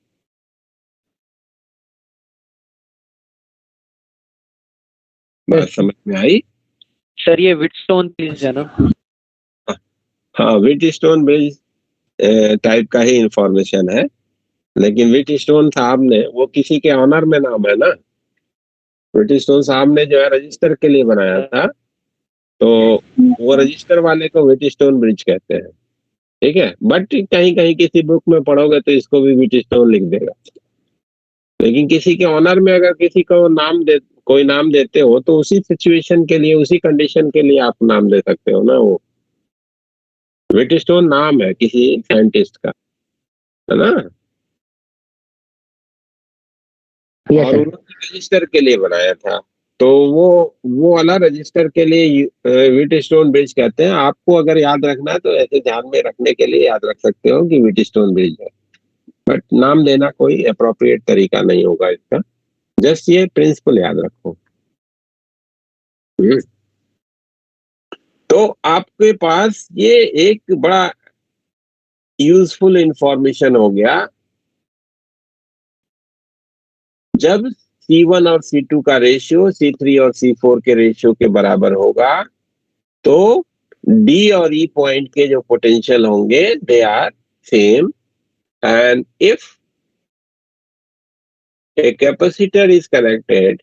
बात समझ में आई? सर ये व्हीटस्टोन ब्रिज है ना? हाँ, व्हीटस्टोन ब्रिज टाइप का ही information है, लेकिन व्हीटस्टोन साहब ने, वो किसी के ऑनर में नाम है ना, व्हीटस्टोन साहब ने जो है रजिस्टर के लिए बनाया था, तो वो रजिस्टर वाले को व्हीटस्टोन ब्रिज कहते हैं। ठीक है, बट कहीं कहीं किसी बुक में पढ़ोगे तो इसको भी व्हीटस्टोन लिख देगा। लेकिन किसी के ऑनर में अगर किसी को कोई नाम देते हो तो उसी सिचुएशन के लिए, उसी कंडीशन के लिए आप नाम दे सकते हो ना। वो व्हीटस्टोन नाम है किसी साइंटिस्ट का, है ना। Yes, और sir. उन्होंने रजिस्टर के लिए बनाया था, तो वो वाला रजिस्टर के लिए व्हीटस्टोन ब्रिज कहते हैं। आपको अगर याद रखना है तो ऐसे ध्यान में रखने के लिए याद रख सकते हो कि व्हीटस्टोन ब्रिज है, बट नाम देना कोई अप्रोप्रिएट तरीका नहीं होगा इसका। जस्ट ये प्रिंसिपल याद रखो। तो आपके पास ये एक बड़ा यूजफुल इंफॉर्मेशन हो गया। जब C1 और C2 का रेशियो C3 और C4 के रेशियो के बराबर होगा तो D और E पॉइंट के जो पोटेंशियल होंगे they are same, and if a capacitor is connected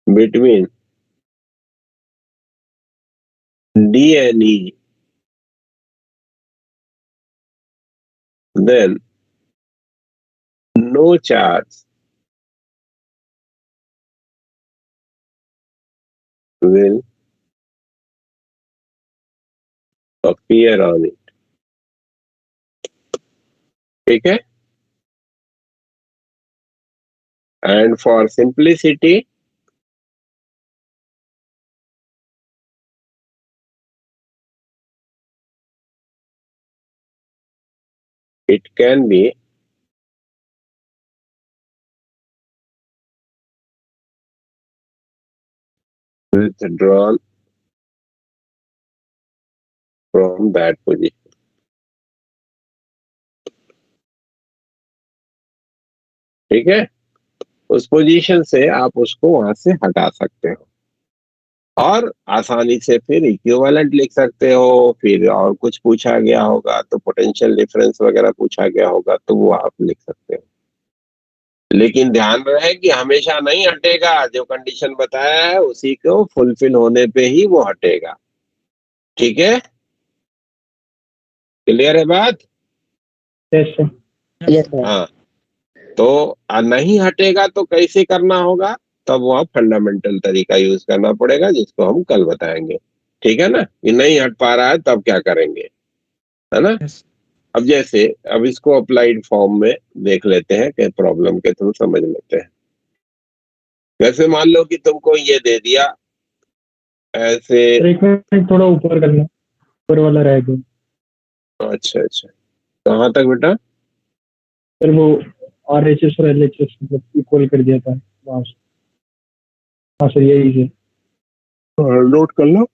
between D and E, then no charge will appear on it. ठीक है, and for simplicity it can be withdrawn from that position. ठीक है, उस position से आप उसको वहां से हटा सकते हो और आसानी से फिर इक्विवेलेंट लिख सकते हो। फिर और कुछ पूछा गया होगा तो पोटेंशियल डिफरेंस वगैरह पूछा गया होगा तो वो आप लिख सकते हो। लेकिन ध्यान रहे कि हमेशा नहीं हटेगा, जो कंडीशन बताया है उसी को फुलफिल होने पे ही वो हटेगा। ठीक है, क्लियर है बात? Yes, sir. Yes, sir. हाँ, तो नहीं हटेगा तो कैसे करना होगा, तब वह फंडामेंटल तरीका यूज करना पड़ेगा जिसको हम कल बताएंगे। ठीक है ना, ये नहीं हट पा रहा है तब क्या करेंगे, है ना। यस अब जैसे अब इसको अप्लाइड फॉर्म में देख लेते हैं कि प्रॉब्लम के थ्रू समझ लेते हैं। जैसे मान लो कि तुमको ये दे दिया ऐसे। एक मिनट थोड़ा ऊपर करना, ऊपर वाला रह गया। अच्छा अच्छा, कहाँ तक बेटा? फिर वो RHS और LHS मतलब इक्वल कर दिया था वहाँ से। हाँ सर यही है। नोट कर लो।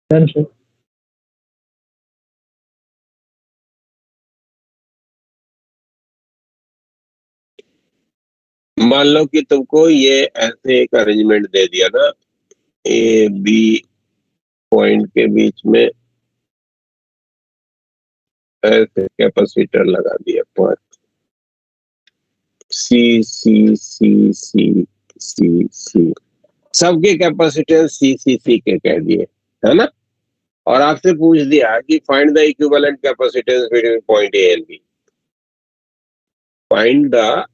Done sir. मान लो कि तुमको ये ऐसे एक अरेंजमेंट दे दिया ना, ए बी पॉइंट के बीच में ऐसे कैपेसिटर लगा दिया, पॉइंट सी सी सी सी सी सी, सबके कैपेसिटेंस सी के कह दिए, है ना? और आपसे पूछ दिया कि find the equivalent capacitance between point A and B. Find the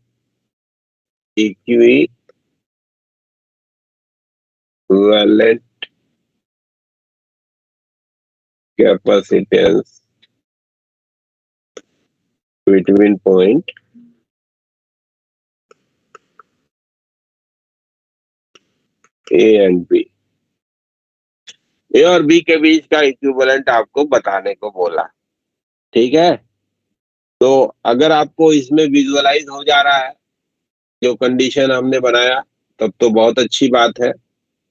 equivalent capacitance between point A and B. A और बी के बीच का इक्विवेलेंट आपको बताने को बोला, ठीक है? तो अगर आपको इसमें विजुअलाइज हो जा रहा है जो कंडीशन हमने बनाया, तब तो बहुत अच्छी बात है।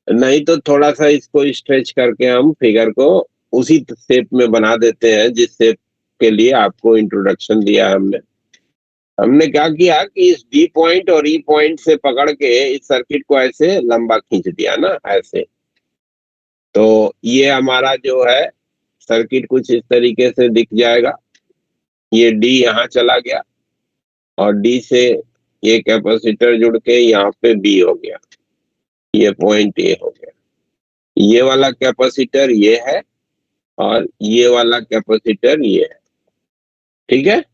नहीं तो थोड़ा सा इसको स्ट्रेच करके हम फिगर को उसी शेप में बना देते हैं जिस शेप के लिए आपको इंट्रोडक्शन दिया हमने। हमने क्या किया कि इस डी पॉइंट और ई पॉइंट से पकड़ के इस सर्किट को ऐसे लंबा खींच दिया ना, ऐसे। तो ये हमारा जो है सर्किट कुछ इस तरीके से दिख जाएगा। ये डी यहाँ चला गया और डी से ये कैपेसिटर जुड़ के यहाँ पे बी हो गया, ये पॉइंट ए हो गया। ये वाला कैपेसिटर ये है और ये वाला कैपेसिटर ये है, ठीक है?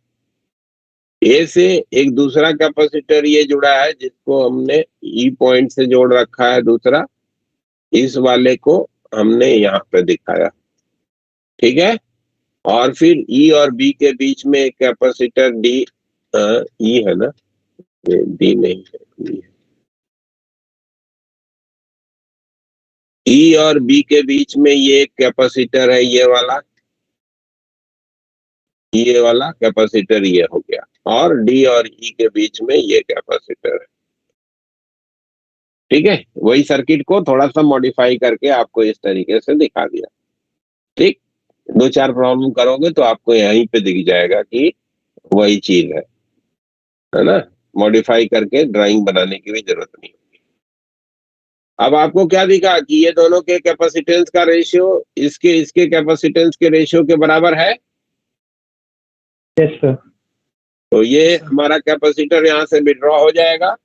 ए से एक दूसरा कैपेसिटर ये जुड़ा है जिसको हमने ई पॉइंट से जोड़ रखा है दूसरा, इस वाले को हमने यहाँ पे दिखाया, ठीक है? और फिर ई और बी के बीच में एक कैपेसिटर डी, ई है ना, ये डी नहीं है, ई है। ई और बी के बीच में ये एक कैपेसिटर है, ये वाला कैपेसिटर ये हो गया, और डी और ई के बीच में ये कैपेसिटर है, ठीक है? वही सर्किट को थोड़ा सा मॉडिफाई करके आपको इस तरीके से दिखा दिया, ठीक? 2-4 प्रॉब्लम करोगे तो आपको यहीं पे दिख जाएगा कि वही चीज है ना? मॉडिफाई करके ड्राइंग बनाने की भी जरूरत नहीं। अब आपको क्या दिखा कि ये दोनों के कैपेसिटेंस का रेशियो इसके कैपेसिटेंस के रेशियो के बराबर है। Yes sir. तो ये हमारा कैपेसिटर यहाँ से विड्रॉ हो जाएगा।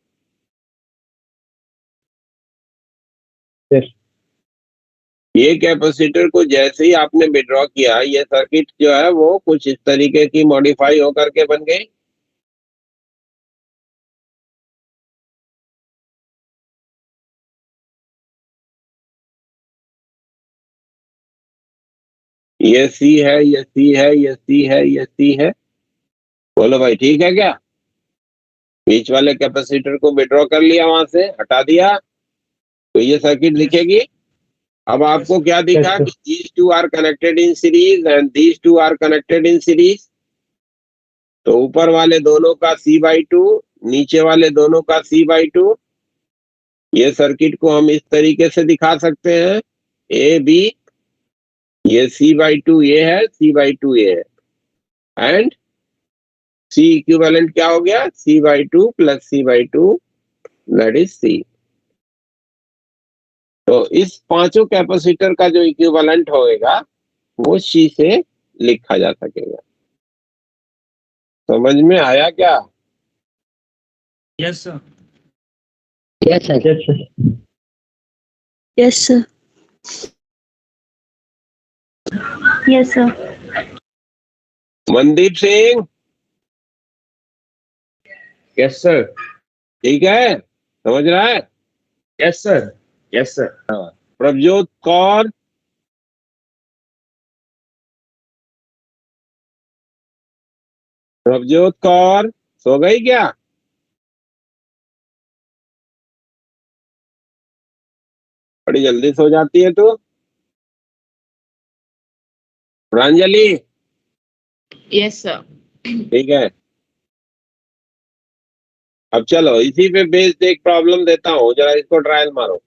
यस। ये कैपेसिटर को जैसे ही आपने विड्रॉ किया, ये सर्किट जो है वो कुछ इस तरीके की मॉडिफाई होकर के बन गई। ये सी है, ये सी है, ये सी है, ये सी है। बोलो भाई, ठीक है क्या? बीच वाले कैपेसिटर को विड्रॉ कर लिया, वहां से हटा दिया, तो ये सर्किट दिखेगी। अब आपको क्या दिखा कि these two are connected in series and these two are connected in series। तो ऊपर वाले दोनों का C/2, नीचे वाले दोनों का C/2। ये सर्किट को हम इस तरीके से दिखा सकते हैं, ए बी, ये C/2 ये है, C/2 ये है, एंड C इक्विवेलेंट क्या हो गया? C/2 plus C/2 that is C। तो इस पांचों कैपेसिटर का जो इक्विवेलेंट होएगा वो C से लिखा जा सकेगा। समझ में आया क्या? Yes sir. Yes sir. Yes sir. Yes sir. Yes, sir. Mandeep Singh, yes sir. ठीक है, समझ रहा है? Yes sir. Yes sir. Prabhjot Kaur, Prabhjot Kaur सो गई क्या? बड़ी जल्दी सो जाती है तू। Pranjali, yes sir. ठीक है। अब चलो इसी पे बेस्ड एक प्रॉब्लम देता हूँ, जरा इसको ट्रायल मारो।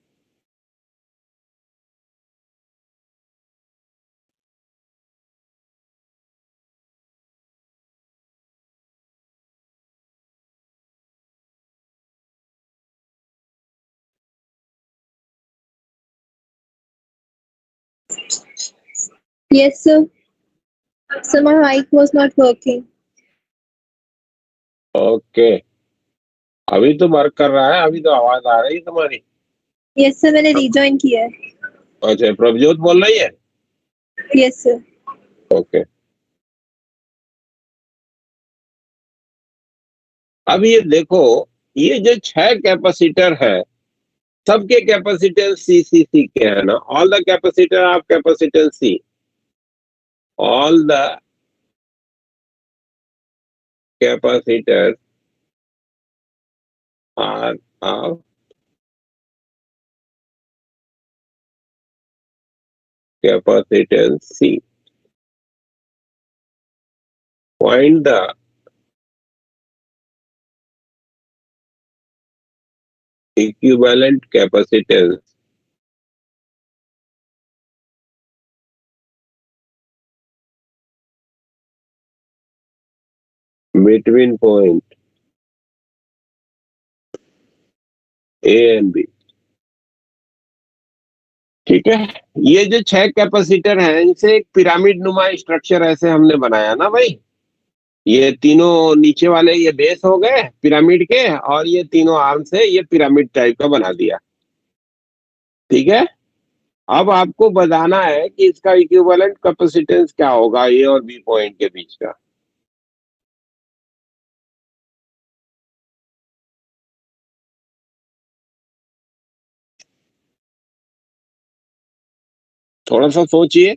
Yes, sir. So my mic was not working. Okay, अभी तो वर्क कर रहा है, अभी तो आवाज आ रही है तुम्हारी। Yes, sir. मैंने rejoin किया है. अच्छा, प्रभजोत बोल रही है? Yes, sir. ओके, अब ये देखो, ये जो 6 कैपेसिटर है, सबके कैपेसिटेंस सी के है ना। All the capacitor of capacitance C, all the capacitor are of capacitance C. Find the equivalent capacitance between point A and B। ठीक है, ये जो 6 कैपेसिटर हैं, इनसे एक पिरामिड नुमा स्ट्रक्चर ऐसे हमने बनाया ना भाई। ये तीनों नीचे वाले ये बेस हो गए पिरामिड के, और ये तीनों आर्म से ये पिरामिड टाइप का बना दिया। ठीक है, अब आपको बताना है कि इसका इक्विवेलेंट कैपेसिटेंस क्या होगा ए और बी पॉइंट के बीच का। थोड़ा सा सोचिए।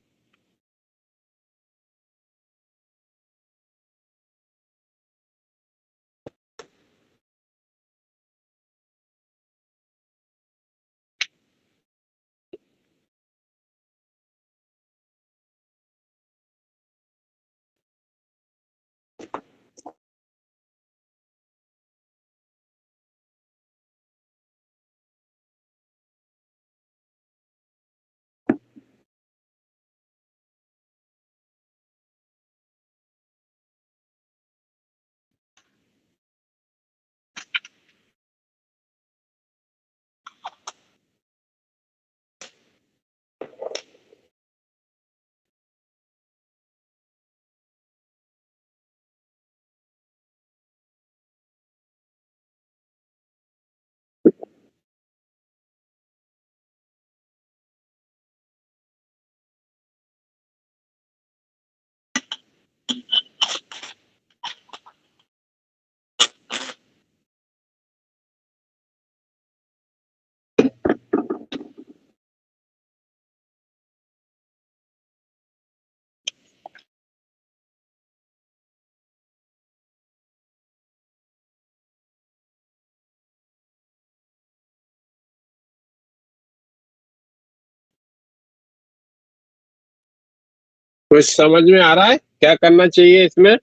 कुछ समझ में आ रहा है क्या करना चाहिए इसमें?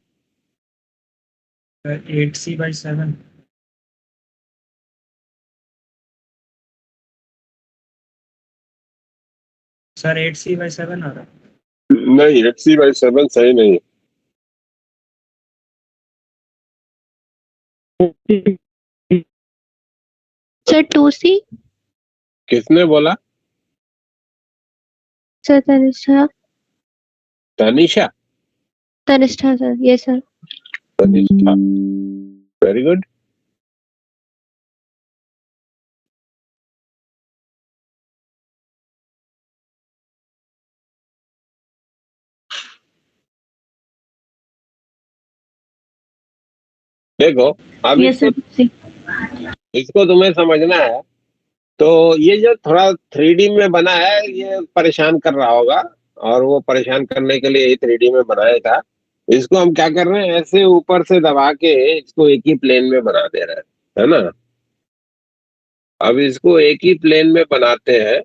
8C/7। सर 8C/7 आ रहा है। नहीं, 8C/7 सही नहीं। Sir, 2C. किसने बोला? Sir, Tanisha. Tanisha? Tanisha, sir. Yes, sir. Tanishtha, very good. देखो अब Yes, इसको sir. 2C. इसको तुम्हें समझना है। तो ये जो थोड़ा 3D में बना है ये परेशान कर रहा होगा, और वो परेशान करने के लिए ही 3D में बनाया था। इसको हम क्या कर रहे हैं, ऐसे ऊपर से दबा के इसको एक ही प्लेन में बना दे रहे हैं, है ना। अब इसको एक ही प्लेन में बनाते हैं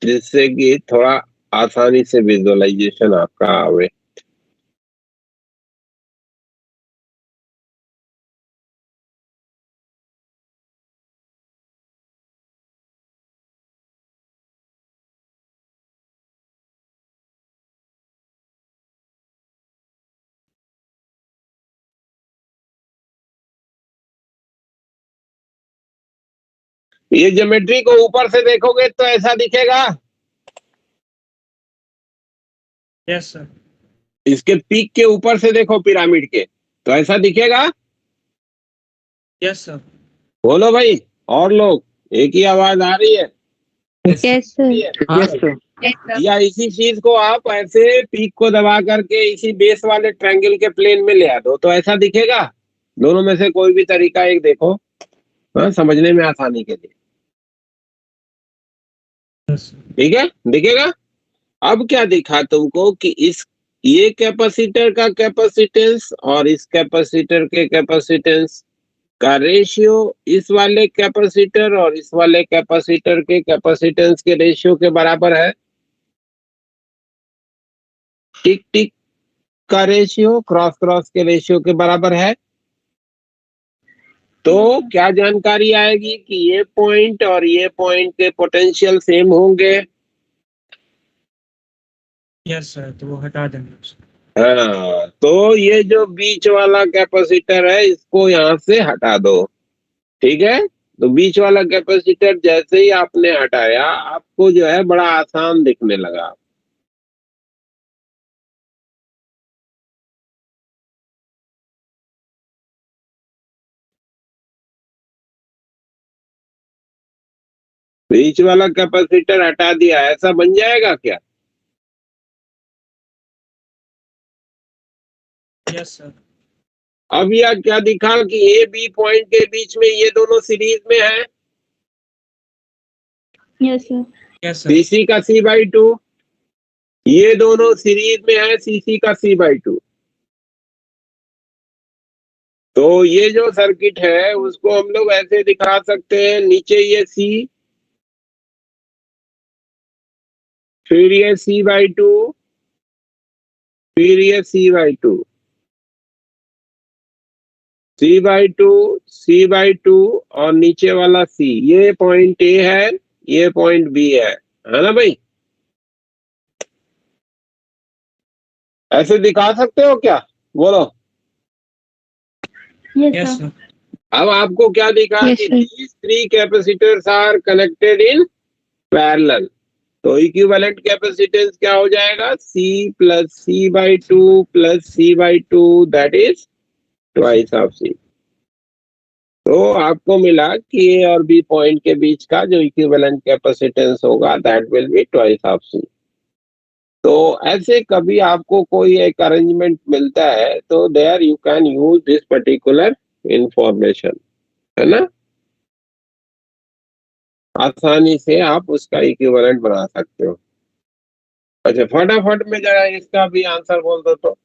जिससे कि थोड़ा आसानी से विजुअलाइजेशन आपका आवे। ये ज्योमेट्री को ऊपर से देखोगे तो ऐसा दिखेगा। Yes sir. इसके पीक के ऊपर से देखो पिरामिड के, तो ऐसा दिखेगा। Yes sir. बोलो भाई, और लोग, एक ही आवाज आ रही है। Yes, sir. Yes sir. या इसी चीज को आप ऐसे पीक को दबा करके इसी बेस वाले ट्रायंगल के प्लेन में ले आ दो तो ऐसा दिखेगा। दोनों में से कोई भी तरीका एक देखो, हाँ, समझने में आसानी के लिए। यस ठीक है, दिखेगा। अब क्या दिखा तुमको कि इस ये कैपेसिटर का कैपेसिटेंस और इस कैपेसिटर के कैपेसिटेंस का रेशियो इस वाले कैपेसिटर और इस वाले कैपेसिटर के कैपेसिटेंस के रेशियो के बराबर है। टिक टिक का रेशियो क्रॉस क्रॉस के रेशियो के बराबर है। तो क्या जानकारी आएगी कि ये पॉइंट और ये पॉइंट के पोटेंशियल सेम होंगे। यस सर, तो वो हटा देंगे उसको। हाँ, तो ये जो बीच वाला कैपेसिटर है इसको यहाँ से हटा दो। ठीक है, तो बीच वाला कैपेसिटर जैसे ही आपने हटाया आपको जो है बड़ा आसान दिखने लगा। बीच वाला कैपेसिटर हटा दिया, ऐसा बन जाएगा क्या। Yes sir. अब यह क्या दिखा कि ए बी पॉइंट के बीच में ये दोनों सीरीज में है। Yes, sir. Yes sir. CC का C/2, ये दोनों सीरीज में है सीसी का C/2। तो ये जो सर्किट है उसको हम लोग ऐसे दिखा सकते हैं, नीचे ये C, फिर ये C/2, फिर ये C/2, C/2, C/2 और नीचे वाला C। ये पॉइंट ए है, ये पॉइंट बी है ना भाई। ऐसे दिखा सकते हो क्या, बोलो। Yes, yes sir. सर। अब आपको क्या दिखा Yes, कि sir. these three capacitors are connected in parallel। तो इक्विवेलेंट कैपेसिटेंस क्या हो जाएगा, C plus C/2 plus C/2 that is twice of C। तो आपको मिला कि ए और बी पॉइंट के बीच का जो इक्विवेलेंट कैपेसिटेंस होगा that will be twice of C। तो ऐसे कभी आपको कोई एक अरेंजमेंट मिलता है तो there you can use this particular information, है ना। आसानी से आप उसका इक्विवेलेंट बना सकते हो। अच्छा, फटाफट में जरा इसका भी आंसर बोल दो तो।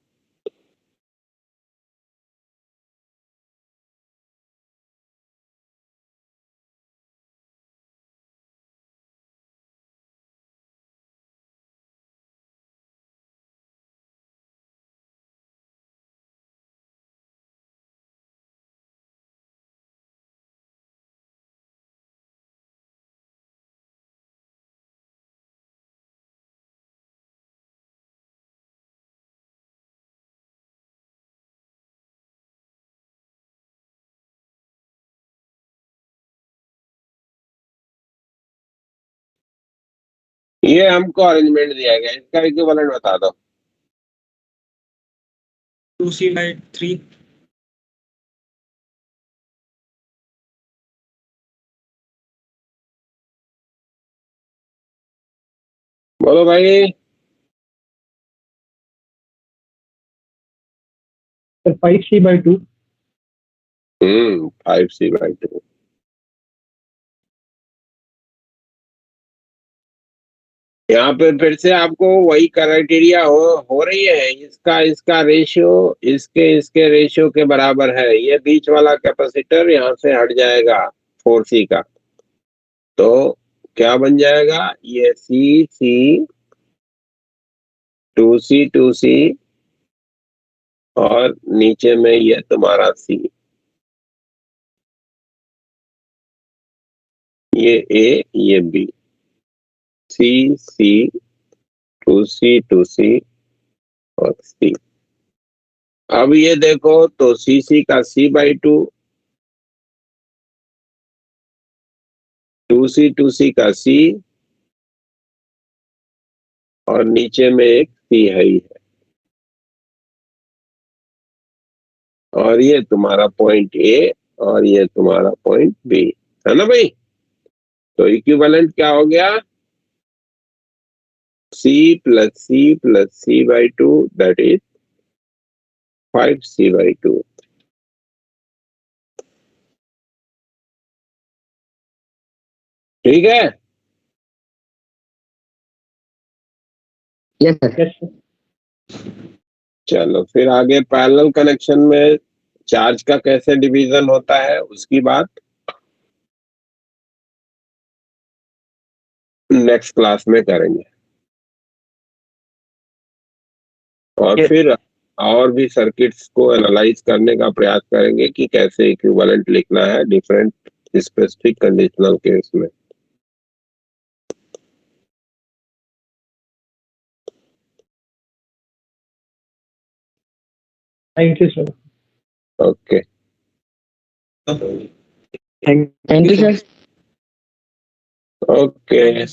ये हमको अरेंजमेंट दिया गया, इसका इक्विवेलेंट बता दो। 2C/3। बोलो भाई। Sir 5c/2 5c/2। यहाँ पे फिर से आपको वही क्राइटेरिया हो रही है, इसका रेशियो इसके रेशियो के बराबर है। ये बीच वाला कैपेसिटर यहाँ से हट जाएगा 4c का, तो क्या बन जाएगा, ये C 2c और नीचे में ये तुम्हारा C, ये A ये B, C 2c और C। अब ये देखो तो CC का C/2, 2C का C और नीचे में एक C है ही है, और ये तुम्हारा पॉइंट A और ये तुम्हारा पॉइंट B है ना भाई। तो इक्विवेलेंट क्या हो गया, C + C + C/2 that is 5c/2। ठीक है, Yes, sir. Yes sir. चलो फिर आगे पैरेलल कनेक्शन में चार्ज का कैसे डिवीजन होता है उसकी बात नेक्स्ट क्लास में करेंगे, और Yes. फिर और भी सर्किट्स को एनालाइज करने का प्रयास करेंगे कि कैसे इक्विवेलेंट लिखना है डिफरेंट स्पेसिफिक कंडीशनल केस में। Thank you sir. Okay, thank Thank you, sir. Okay.